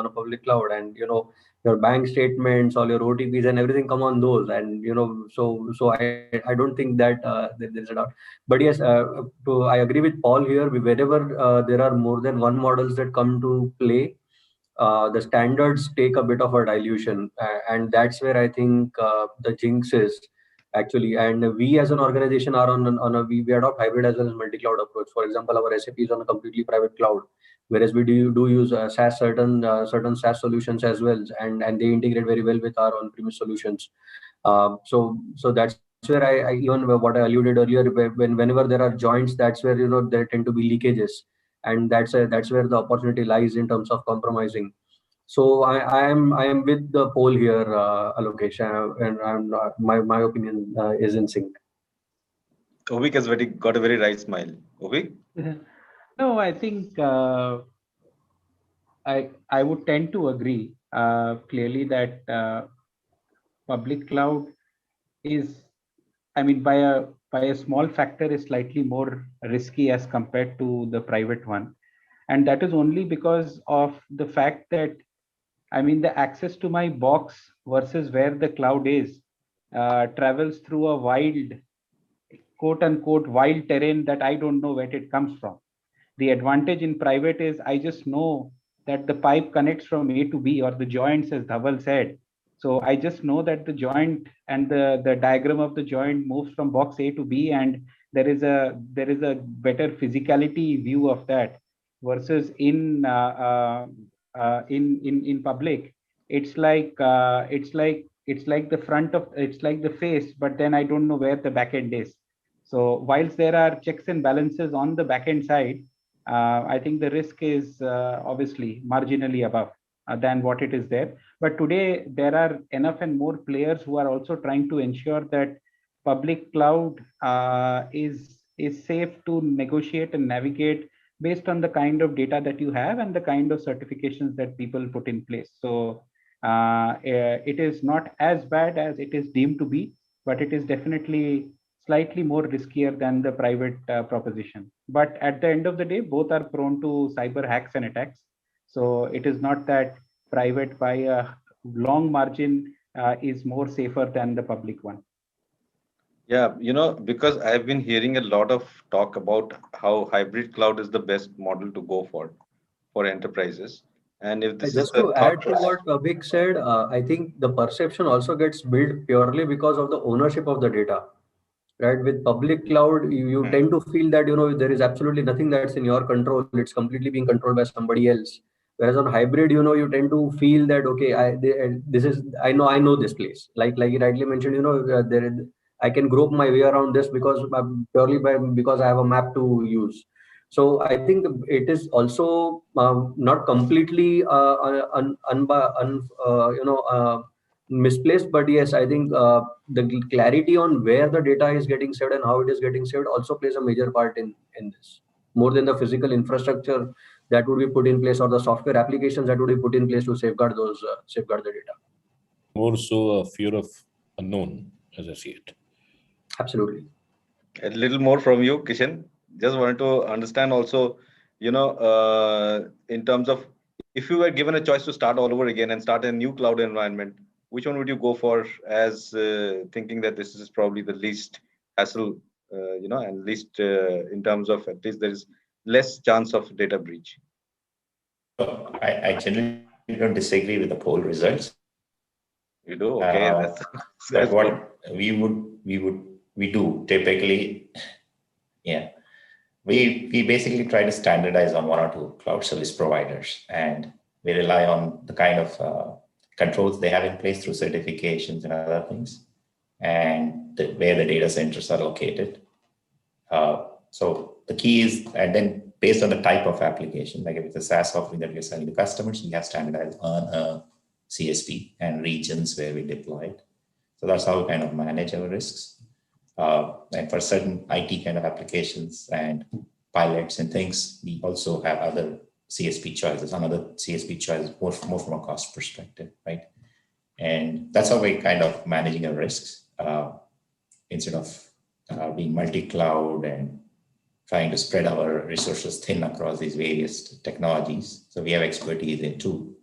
a public cloud, and your bank statements, all your OTPs, and everything come on those, and so I don't think that there's a doubt. But yes, I agree with Paul here. Wherever there are more than one models that come to play, the standards take a bit of a dilution, and that's where I think the jinx is. Actually, and we as an organization are we adopt hybrid as well as multi-cloud approach. For example, our SAP is on a completely private cloud, whereas we do use SaaS certain SaaS solutions as well, and they integrate very well with our on-premise solutions. So that's where I even what I alluded earlier, whenever there are joints, that's where there tend to be leakages, and that's where the opportunity lies in terms of compromising. So I am with the poll here, Alokesh, and my opinion is in sync. Ovik has got a very right smile. Ovik? No, I think I would tend to agree. clearly that public cloud is, I mean, by a small factor, is slightly more risky as compared to the private one. And that is only because of the fact that, I mean, the access to my box versus where the cloud is travels through a wild, quote unquote, wild terrain that I don't know where it comes from. The advantage in private is I just know that the pipe connects from A to B, or the joints, as Dhaval said. So I just know that the joint and the diagram of the joint moves from box A to B, and there is a better physicality view of that. Versus in public, it's like the front of, it's like the face, but then I don't know where the back end is. So whilst there are checks and balances on the back end side, I think the risk is obviously marginally above than what it is there. But today, there are enough and more players who are also trying to ensure that public cloud is safe to negotiate and navigate based on the kind of data that you have and the kind of certifications that people put in place. So it is not as bad as it is deemed to be, but it is definitely slightly more riskier than the private proposition. But at the end of the day, both are prone to cyber hacks and attacks. So it is not that private by a long margin is more safer than the public one. Yeah, because I've been hearing a lot of talk about how hybrid cloud is the best model to go for enterprises. And if this is Just the to thought add to what Abhik said, I think the perception also gets built purely because of the ownership of the data. Right, with public cloud, you tend to feel that there is absolutely nothing that's in your control. It's completely being controlled by somebody else. Whereas on hybrid, you tend to feel that okay, I know this place. Like you rightly mentioned, I can grope my way around this because because I have a map to use. So I think it is also not completely misplaced, but yes, I think the clarity on where the data is getting saved and how it is getting saved also plays a major part in this, more than the physical infrastructure that would be put in place or the software applications that would be put in place to safeguard the data. More so a fear of unknown, as I see it. Absolutely. A little more from you, Kishan. Just wanted to understand also, in terms of, if you were given a choice to start all over again and start a new cloud environment, which one would you go for, as thinking that this is probably the least hassle, and least in terms of, at least there is less chance of data breach? I generally don't disagree with the poll results. You do? Okay. That's what we do typically. Yeah. We basically try to standardize on one or two cloud service providers, and we rely on the kind of controls they have in place through certifications and other things, and where the data centers are located. So the key is, and then based on the type of application, like if it's a SaaS offering that we're selling to customers, we have standardized on a CSP and regions where we deploy it. So that's how we kind of manage our risks. And for certain IT kind of applications and pilots and things, we also have other CSP choices, another CSP choice, more from a cost perspective, right? And that's how we're kind of managing our risks instead of being multi-cloud and trying to spread our resources thin across these various technologies. So we have expertise in two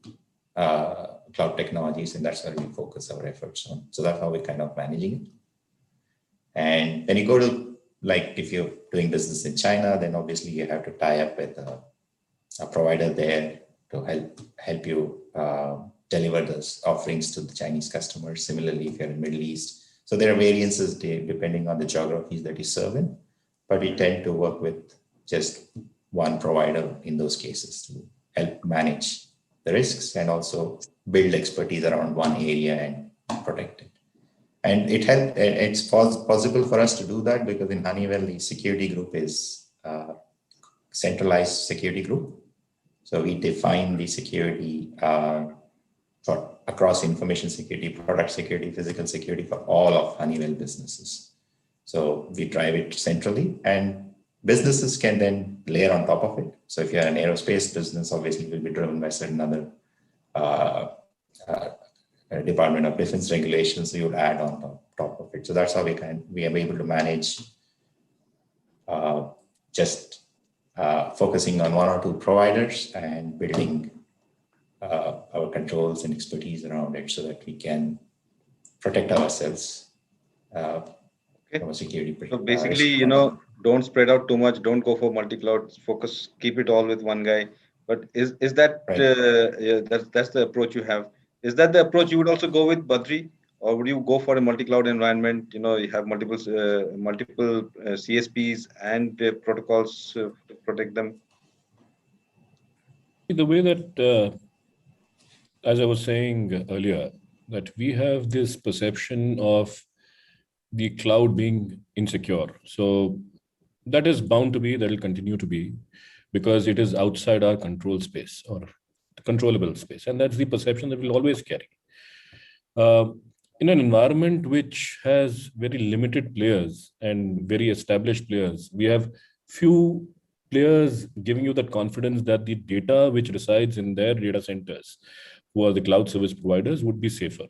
cloud technologies, and that's where we focus our efforts on. So that's how we're kind of managing it. And when you go to, like, if you're doing business in China, then obviously you have to tie up with a provider there to help you deliver those offerings to the Chinese customers. Similarly, if you're in Middle East. So there are variances depending on the geographies that you serve in, but we tend to work with just one provider in those cases to help manage the risks and also build expertise around one area and protect it. And it's possible for us to do that because in Honeywell, the security group is a centralized security group. So we define the security for across information security, product security, physical security for all of Honeywell businesses. So we drive it centrally, and businesses can then layer on top of it. So if you're an aerospace business, obviously it will be driven by certain other Department of Defense regulations you would add on top of it. So that's how we are able to manage just focusing on one or two providers and building our controls and expertise around it so that we can protect ourselves from a security perspective. So basically, don't spread out too much. Don't go for multi-cloud. Focus, keep it all with one guy. But is that right? That's the approach you have. Is that the approach you would also go with, Badri? Or would you go for a multi-cloud environment? You have multiple CSPs and protocols to protect them. The way that, as I was saying earlier, that we have this perception of the cloud being insecure. So that is bound to be, that will continue to be, because it is outside our control space or controllable space. And that's the perception that we'll always carry. In an environment which has very limited players and very established players, we have few players giving you that confidence that the data which resides in their data centers, who are the cloud service providers, would be safer.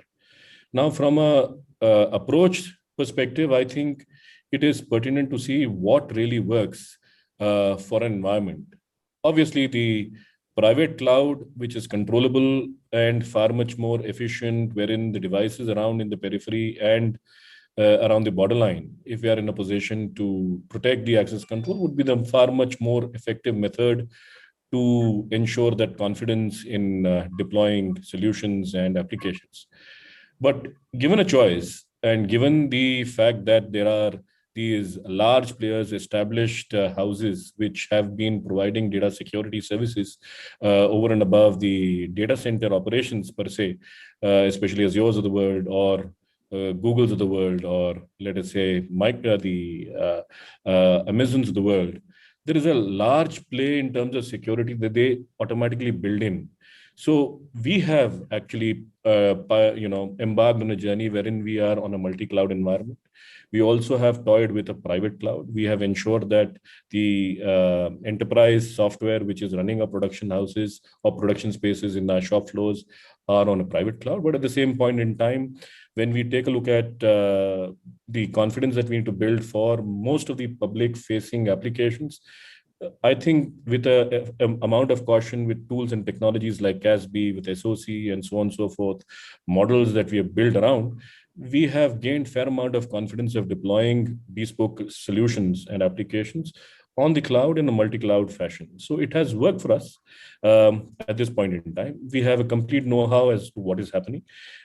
Now, from a approach perspective, I think it is pertinent to see what really works for an environment. Obviously, the private cloud, which is controllable and far much more efficient, wherein the devices around in the periphery and around the borderline, if we are in a position to protect the access control, would be the far much more effective method to ensure that confidence in deploying solutions and applications. But given a choice, and given the fact that there are these large players, established houses, which have been providing data security services over and above the data center operations per se, especially Azures of the world or Googles of the world, or let us say the Amazons of the world, there is a large play in terms of security that they automatically build in. So we have actually, embarked on a journey wherein we are on a multi-cloud environment. We also have toyed with a private cloud. We have ensured that the enterprise software, which is running our production houses or production spaces in our shop floors, are on a private cloud. But at the same point in time, when we take a look at the confidence that we need to build for most of the public-facing applications, I think with an amount of caution, with tools and technologies like CASB, with SOC and so on and so forth, models that we have built around, we have gained fair amount of confidence of deploying bespoke solutions and applications on the cloud in a multi-cloud fashion. So it has worked for us at this point in time. We have a complete know-how as to what is happening.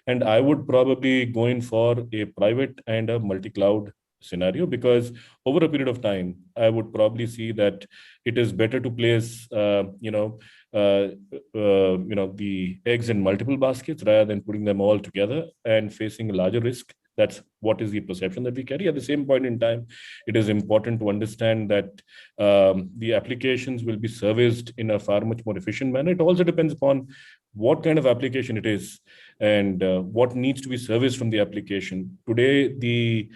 And I would probably go in for a private and a multi-cloud scenario, because over a period of time, I would probably see that it is better to place, the eggs in multiple baskets rather than putting them all together and facing a larger risk. That's what is the perception that we carry. At the same point in time, it is important to understand that the applications will be serviced in a far much more efficient manner. It also depends upon what kind of application it is and what needs to be serviced from the application. Today, the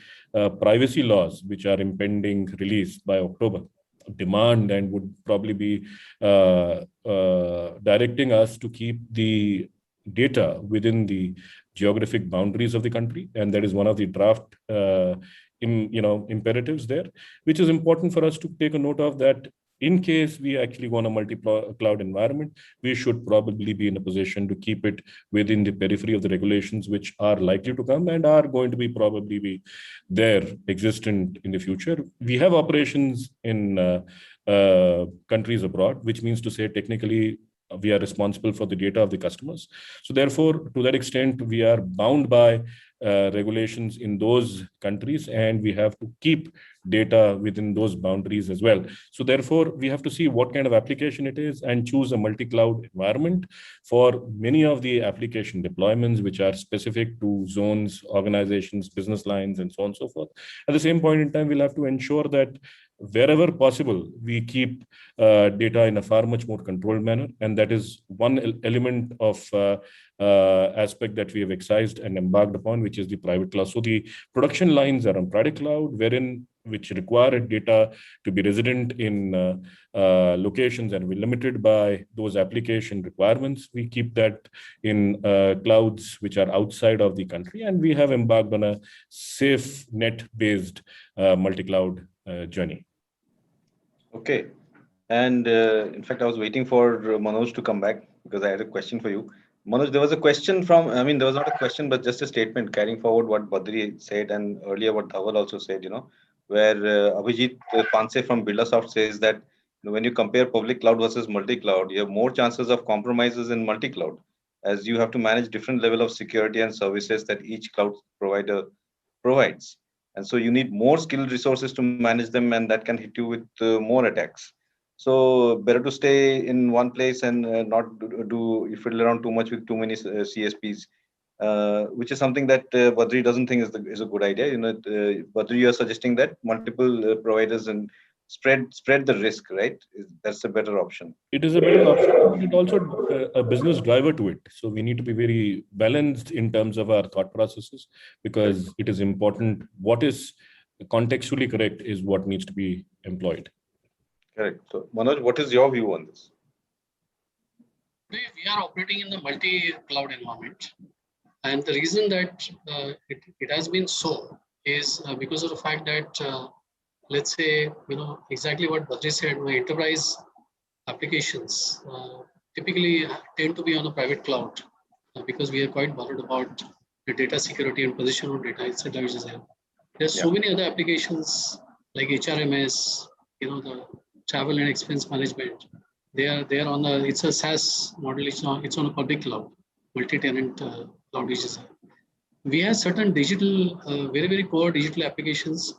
privacy laws, which are impending release by October, demand and would probably be directing us to keep the data within the geographic boundaries of the country. And that is one of the draft imperatives there, which is important for us to take a note of, that in case we actually want a multi-cloud environment, we should probably be in a position to keep it within the periphery of the regulations which are likely to come and are going to be probably be there existent in the future. We have operations in countries abroad, which means to say technically we are responsible for the data of the customers. So therefore, to that extent, we are bound by regulations in those countries, and we have to keep data within those boundaries as well. So therefore, we have to see what kind of application it is and choose a multi-cloud environment for many of the application deployments, which are specific to zones, organizations, business lines, and so on and so forth. At the same point in time, we'll have to ensure that wherever possible, we keep data in a far much more controlled manner. And that is one element of aspect that we have excised and embarked upon, which is the private cloud. So the production lines are on private cloud, which require data to be resident in locations and be limited by those application requirements. We keep that in clouds which are outside of the country, and we have embarked on a safe net-based multi-cloud journey. Okay. And in fact, I was waiting for Manoj to come back because I had a question for you. Manoj, there was a question there was not a question, but just a statement carrying forward what Badri said and earlier what Dhaval also said, where Abhijit Panse from Buildersoft says that when you compare public cloud versus multi-cloud, you have more chances of compromises in multi-cloud, as you have to manage different level of security and services that each cloud provider provides. And so you need more skilled resources to manage them, and that can hit you with more attacks. So better to stay in one place and not fiddle around too much with too many CSPs, which is something that Badri doesn't think is a good idea. Badri, you are suggesting that multiple providers and spread the risk, right? That's a better option. It is a better option, but it also a business driver to it. So we need to be very balanced in terms of our thought processes, because it is important. What is contextually correct is what needs to be employed. Correct. So Manoj, what is your view on this? We are operating in the multi-cloud environment. And the reason that it has been so is because of the fact that, let's say, exactly what Badri said, my enterprise applications typically tend to be on a private cloud because we are quite worried about the data security and position of data, etc. There's so many other applications like HRMS, the travel and expense management. They are on it's a SaaS model. It's on a public cloud, multi-tenant cloud. We have certain digital, very, very core digital applications.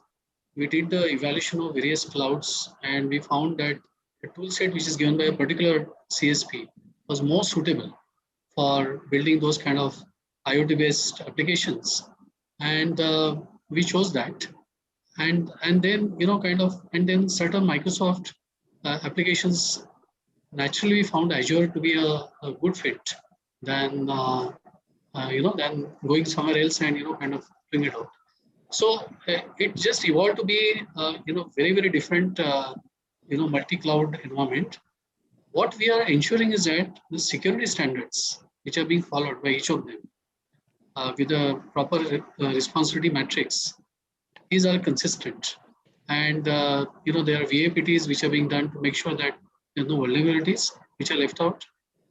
We did the evaluation of various clouds, and we found that the tool set which is given by a particular CSP was more suitable for building those kind of IoT-based applications. And we chose that. And then, and then certain Microsoft applications, naturally we found Azure to be a good fit than, than going somewhere else and, kind of doing it out. So it just evolved to be, very, very different, multi-cloud environment. What we are ensuring is that the security standards, which are being followed by each of them, with a proper responsibility matrix, these are consistent. And, there are VAPTs which are being done to make sure that there are no vulnerabilities which are left out.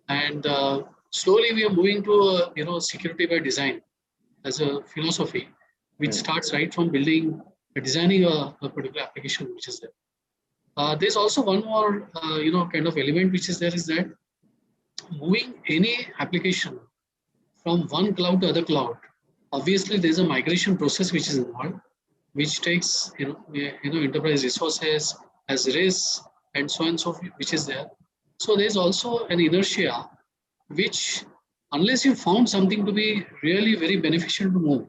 And slowly we are moving to, security by design as a philosophy, which starts right from designing a particular application which is there. There's also one more, kind of element which is there, is that moving any application from one cloud to other cloud, obviously there's a migration process which is involved, which takes, enterprise resources as risks and so on and so forth, which is there. So there's also an inertia, which unless you found something to be really very beneficial to move,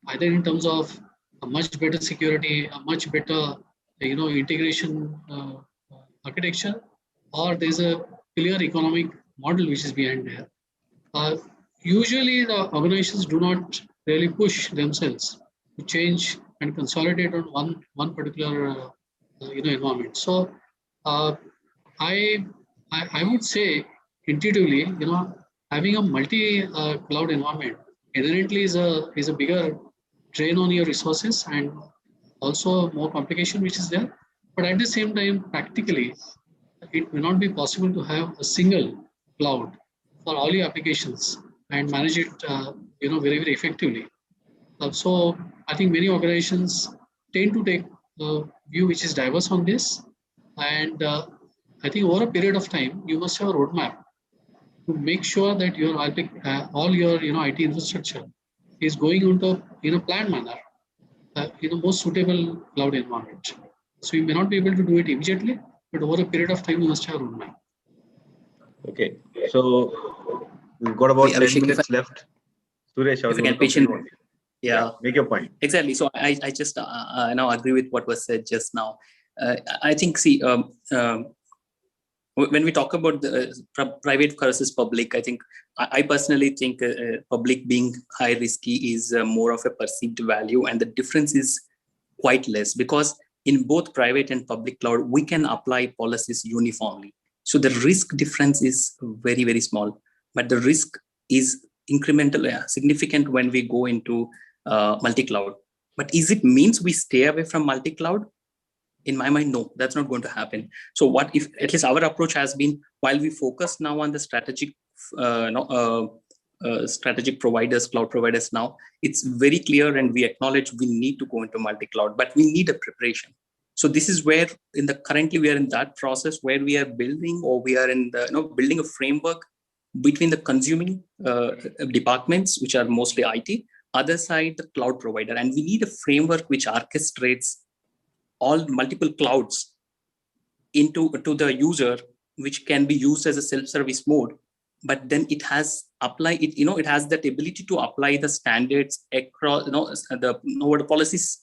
either in terms of a much better security, a much better, integration architecture, or there's a clear economic model which is behind there. Usually the organizations do not really push themselves to change and consolidate on one particular environment. So I would say intuitively, having a multi-cloud environment inherently is a bigger drain on your resources and also more complication which is there. But at the same time, practically, it may not be possible to have a single cloud for all your applications and manage it, very, very effectively. So I think many organizations tend to take a view which is diverse on this. And I think over a period of time, you must have a roadmap to make sure that your all your IT infrastructure is going into in a planned manner, most suitable cloud environment. So you may not be able to do it immediately, but over a period of time, you must have a roadmap. Okay, so we've got about 10 minutes left. Suresh, yeah, make your point. Exactly. So I just now agree with what was said just now. I think, see, when we talk about the private versus public, I think I personally think public being high risky is more of a perceived value, and the difference is quite less, because in both private and public cloud, we can apply policies uniformly. So the risk difference is very, very small, but the risk is incremental, significant when we go into multi-cloud. But is it means we stay away from multi-cloud? In my mind, no, that's not going to happen. So what if, at least our approach has been, while we focus now on the strategic strategic providers, cloud providers now, it's very clear, and we acknowledge we need to go into multi-cloud, but we need a preparation. So this is where currently we are in that process where we are building, or we are in the building a framework between the consuming departments, which are mostly IT, other side the cloud provider, and we need a framework which orchestrates all multiple clouds to the user, which can be used as a self-service mode, but then it has it has that ability to apply the standards across the policies,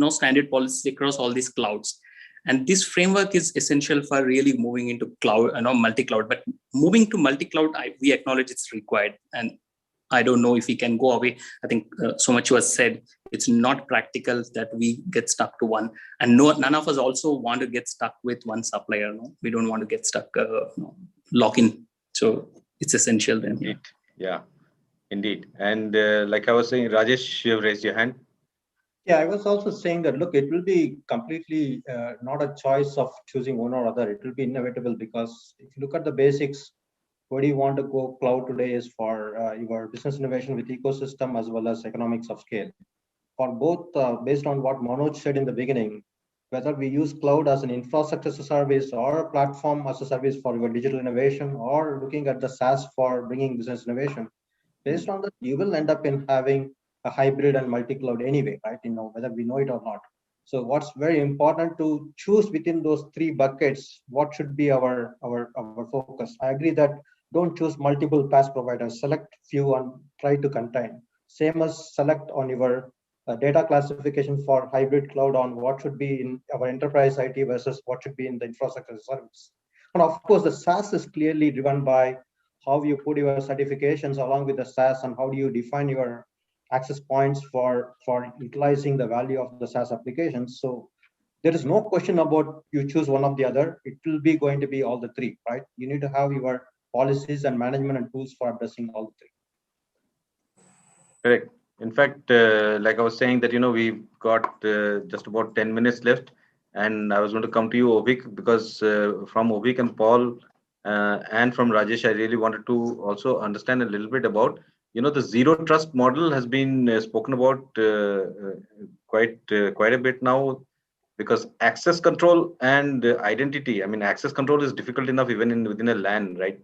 standard policies across all these clouds. And this framework is essential for really moving into cloud, multi-cloud. But moving to multi-cloud, we acknowledge it's required, and I don't know if we can go away. I think so much was said. It's not practical that we get stuck to one, and none of us also want to get stuck with one supplier. No, we don't want to get stuck, lock in. So it's essential then. Yeah, indeed. And like I was saying, Rajesh, you have raised your hand. Yeah, I was also saying that, look, it will be completely not a choice of choosing one or other. It will be inevitable, because if you look at the basics, where do you want to go cloud today is for your business innovation with ecosystem as well as economics of scale. For both, based on what Manoj said in the beginning, whether we use cloud as an infrastructure as a service or a platform as a service for your digital innovation, or looking at the SaaS for bringing business innovation, based on that, you will end up in having a hybrid and multi-cloud anyway, right? Whether we know it or not. So what's very important to choose within those three buckets, what should be our focus. I agree that don't choose multiple PaaS providers, select few and try to contain. Same as select on your data classification for hybrid cloud on what should be in our enterprise IT versus what should be in the infrastructure service. And of course, the SaaS is clearly driven by how you put your certifications along with the SaaS, and how do you define your access points for utilizing the value of the SaaS applications. So there is no question about you choose one of the other. It will be going to be all the three, right? You need to have your policies and management and tools for addressing all the three. Correct. In fact, like I was saying that, we've got just about 10 minutes left, and I was going to come to you, Ovik, because from Ovik and Paul and from Rajesh, I really wanted to also understand a little bit about, the zero trust model has been spoken about quite a bit now, because access control and identity. I mean, access control is difficult enough even within a LAN, right?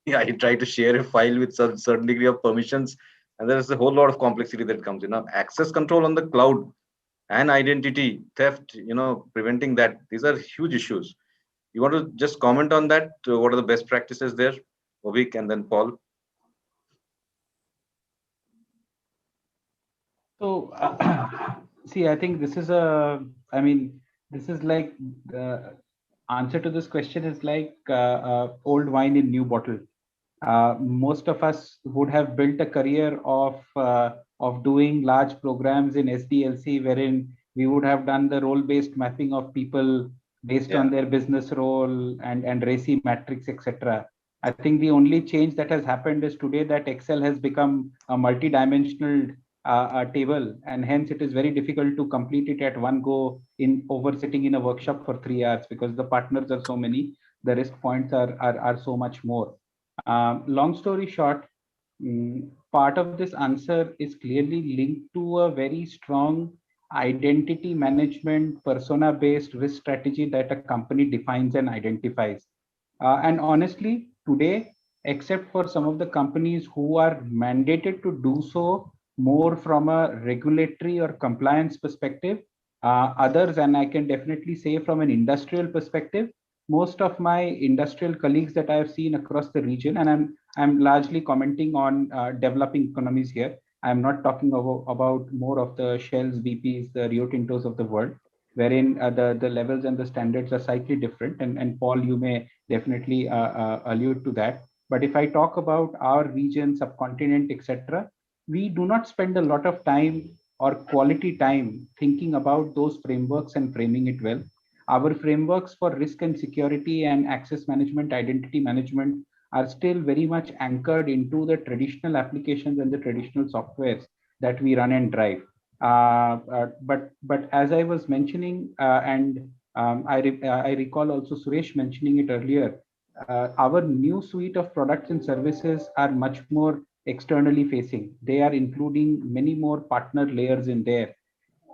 I try to share a file with some certain degree of permissions, and there is a whole lot of complexity that comes in. Access control on the cloud and identity theft, preventing that. These are huge issues. You want to just comment on that? What are the best practices there, Ovik, and then Paul? So, see, I think this is like the answer to this question is like old wine in new bottle. Most of us would have built a career of doing large programs in SDLC, wherein we would have done the role-based mapping of people based on their business role and RACI matrix, etc. I think the only change that has happened is today that Excel has become a multi-dimensional table, and hence it is very difficult to complete it at one go over sitting in a workshop for 3 hours, because the partners are so many, the risk points are so much more. Long story short, part of this answer is clearly linked to a very strong identity management, persona-based risk strategy that a company defines and identifies. And honestly, today, except for some of the companies who are mandated to do so more from a regulatory or compliance perspective, others, and I can definitely say from an industrial perspective, most of my industrial colleagues that I have seen across the region, and I'm largely commenting on developing economies here. I'm not talking about more of the Shells, BPs, the Rio Tintos of the world. wherein the levels and the standards are slightly different. And Paul, you may definitely allude to that. But if I talk about our region, subcontinent, etc., we do not spend a lot of time or quality time thinking about those frameworks and framing it well. Our frameworks for risk and security and access management, identity management are still very much anchored into the traditional applications and the traditional softwares that we run and drive. But as I was mentioning, I recall also Suresh mentioning it earlier, our new suite of products and services are much more externally facing. They are including many more partner layers in there.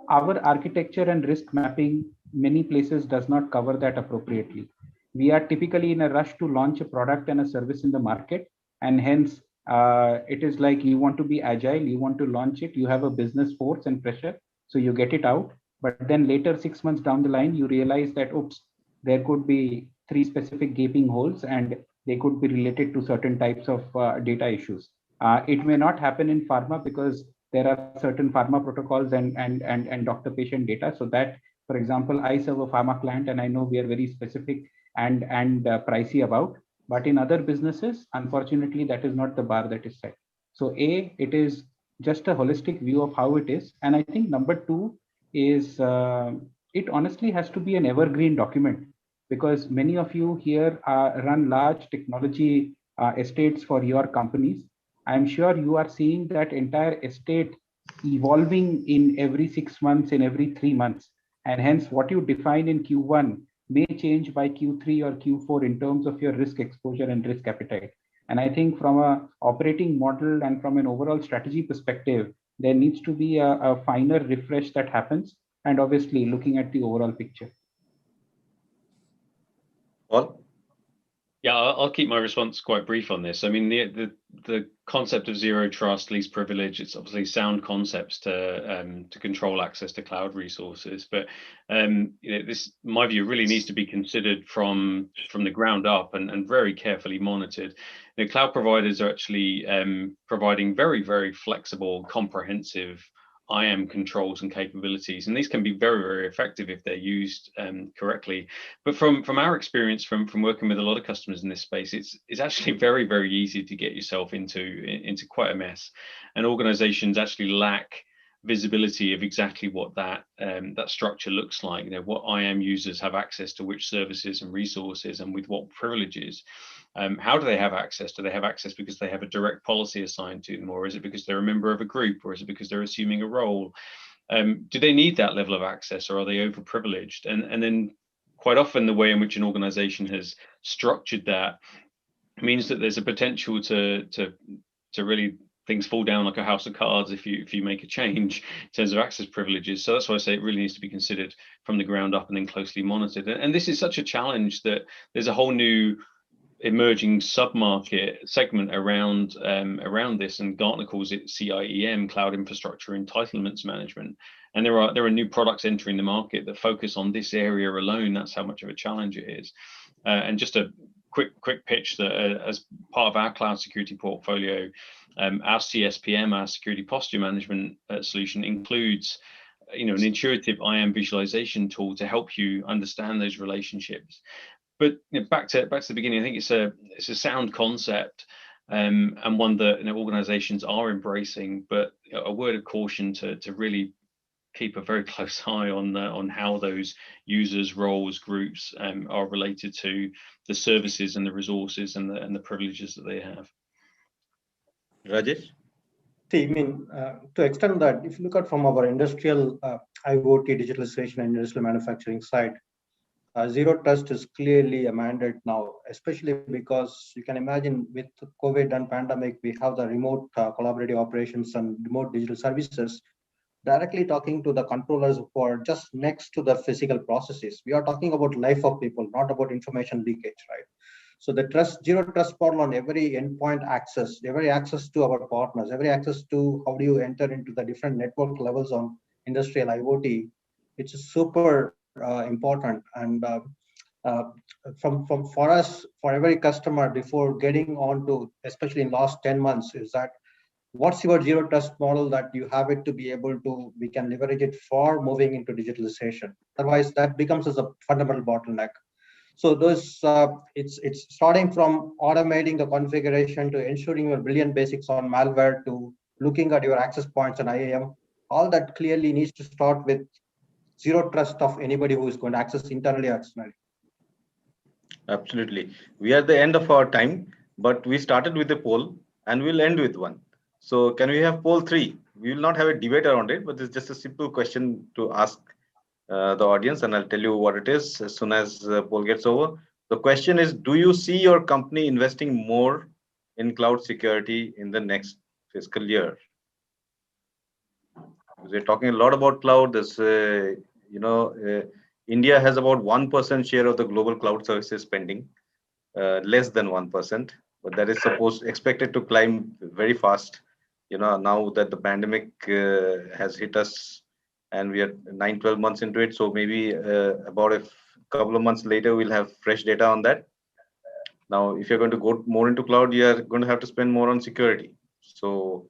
Our architecture and risk mapping many places does not cover that appropriately. We are typically in a rush to launch a product and a service in the market, and hence it is like you want to be agile, you want to launch it, you have a business force and pressure, so you get it out. But then later, 6 months down the line, you realize that oops, there could be 3 specific gaping holes, and they could be related to certain types of data issues. It may not happen in pharma because there are certain pharma protocols and doctor-patient data. So that, for example, I serve a pharma client, and I know we are very specific and pricey about. But in other businesses, unfortunately, that is not the bar that is set. So it is just a holistic view of how it is. And I think number two is it honestly has to be an evergreen document, because many of you here run large technology estates for your companies. I'm sure you are seeing that entire estate evolving in every 6 months, in every 3 months. And hence what you define in Q1 may change by Q3 or Q4 in terms of your risk exposure and risk appetite. And I think from a operating model and from an overall strategy perspective, there needs to be a finer refresh that happens, and obviously looking at the overall picture. Paul? Yeah, I'll keep my response quite brief on this. I mean, the concept of zero trust, least privilege, it's obviously sound concepts to control access to cloud resources. But this, in my view, really needs to be considered from the ground up and very carefully monitored. Cloud providers are actually providing very, very flexible, comprehensive IAM controls and capabilities, and these can be very, very effective if they're used correctly. But from our experience, from working with a lot of customers in this space, it's actually very, very easy to get yourself into quite a mess, and organizations actually lack visibility of exactly what that structure looks like. What IAM users have access to which services and resources and with what privileges. How do they have access? Do they have access because they have a direct policy assigned to them, or is it because they're a member of a group, or is it because they're assuming a role? Do they need that level of access, or are they overprivileged? And then quite often the way in which an organization has structured that means that there's a potential to really things fall down like a house of cards if you make a change in terms of access privileges. So that's why I say it really needs to be considered from the ground up and then closely monitored. And this is such a challenge that there's a whole new emerging sub-market segment around this, and Gartner calls it CIEM, Cloud Infrastructure Entitlements Management. And there are new products entering the market that focus on this area alone. That's how much of a challenge it is. And just a quick pitch that as part of our cloud security portfolio, our CSPM, our security posture management solution, includes an intuitive IAM visualization tool to help you understand those relationships. But back to the beginning, I think it's a sound concept, and one that organizations are embracing. But a word of caution to really keep a very close eye on how those users, roles, groups are related to the services and the resources and the privileges that they have. Rajesh? See, I mean, to extend that, if you look at from our industrial IoT digitalization and industrial manufacturing side, zero trust is clearly a mandate now, especially because you can imagine with COVID and pandemic, we have the remote collaborative operations and remote digital services directly talking to the controllers who are just next to the physical processes. We are talking about life of people, not about information leakage, right? So the zero trust model on every endpoint access, every access to our partners, every access to how do you enter into the different network levels on industrial IoT, it's super important. And for us, for every customer, before getting on to, especially in last 10 months, is that what's your zero trust model that you have it to be able to, we can leverage it for moving into digitalization. Otherwise, that becomes as a fundamental bottleneck. So those, it's starting from automating the configuration to ensuring your brilliant basics on malware to looking at your access points and IAM. All that clearly needs to start with zero trust of anybody who is going to access internally or externally. Absolutely. We are at the end of our time, but we started with a poll and we'll end with one. So can we have poll 3? We will not have a debate around it, but it's just a simple question to ask the audience, and I'll tell you what it is as soon as the poll gets over. The question is, do you see your company investing more in cloud security in the next fiscal year? We're talking a lot about cloud. There's, India has about 1% share of the global cloud services spending, less than 1%, but that is expected to climb very fast. Now that the pandemic has hit us and we are 9-12 months into it, so maybe about a couple of months later, we'll have fresh data on that. Now, if you're going to go more into cloud, you're going to have to spend more on security. So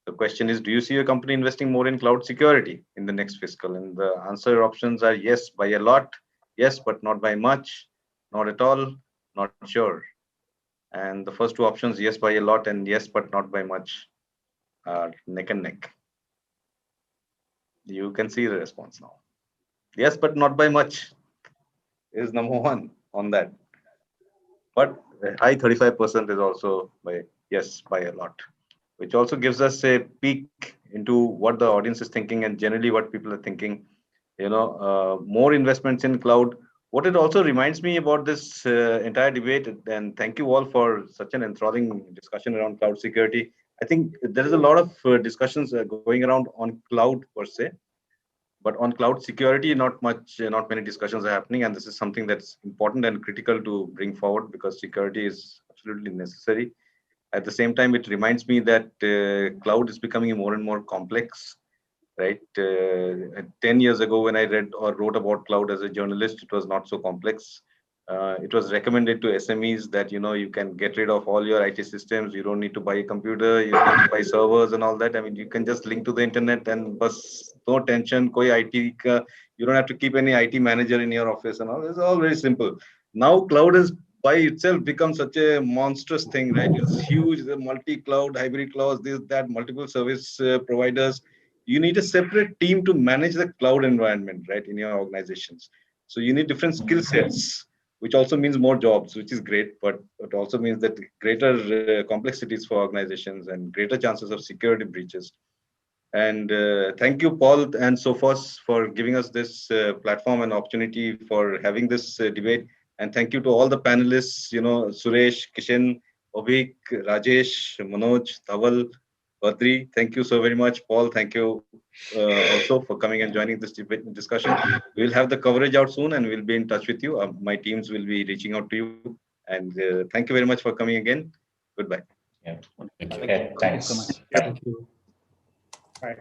the question is, do you see your company investing more in cloud security in the next fiscal? And the answer options are yes, by a lot, yes, but not by much, not at all, not sure. And the first two options, yes, by a lot, and yes, but not by much, are neck and neck. You can see the response now. Yes, but not by much is number one on that. But high 35% is also by yes, by a lot, which also gives us a peek into what the audience is thinking and generally what people are thinking. More investments in cloud. What it also reminds me about this entire debate, and thank you all for such an enthralling discussion around cloud security. I think there is a lot of discussions going around on cloud per se, but on cloud security, not many discussions are happening, and this is something that's important and critical to bring forward because security is absolutely necessary. At the same time, it reminds me that cloud is becoming more and more complex, right? 10 years ago, when I read or wrote about cloud as a journalist, it was not so complex. It was recommended to SMEs that, you can get rid of all your IT systems. You don't need to buy a computer, you don't need to buy servers and all that. I mean, you can just link to the internet and bus, no tension, koi IT ka, you don't have to keep any IT manager in your office and all. It's all very simple. Now, cloud is by itself become such a monstrous thing, right? It's huge, the multi-cloud, hybrid clouds, this, that, multiple service providers. You need a separate team to manage the cloud environment, right, in your organizations. So you need different skill sets, which also means more jobs, which is great, but it also means that greater complexities for organizations and greater chances of security breaches. And thank you, Paul and Sophos, for giving us this platform and opportunity for having this debate. And thank you to all the panelists, Suresh, Kishan, Obik, Rajesh, Manoj, Dhaval, Badri. Thank you so very much. Paul, thank you also for coming and joining this discussion. We'll have the coverage out soon and we'll be in touch with you. My teams will be reaching out to you. And thank you very much for coming again. Goodbye. Yeah. Thank you. Okay, thanks. Thank you so much. Thank you. Bye.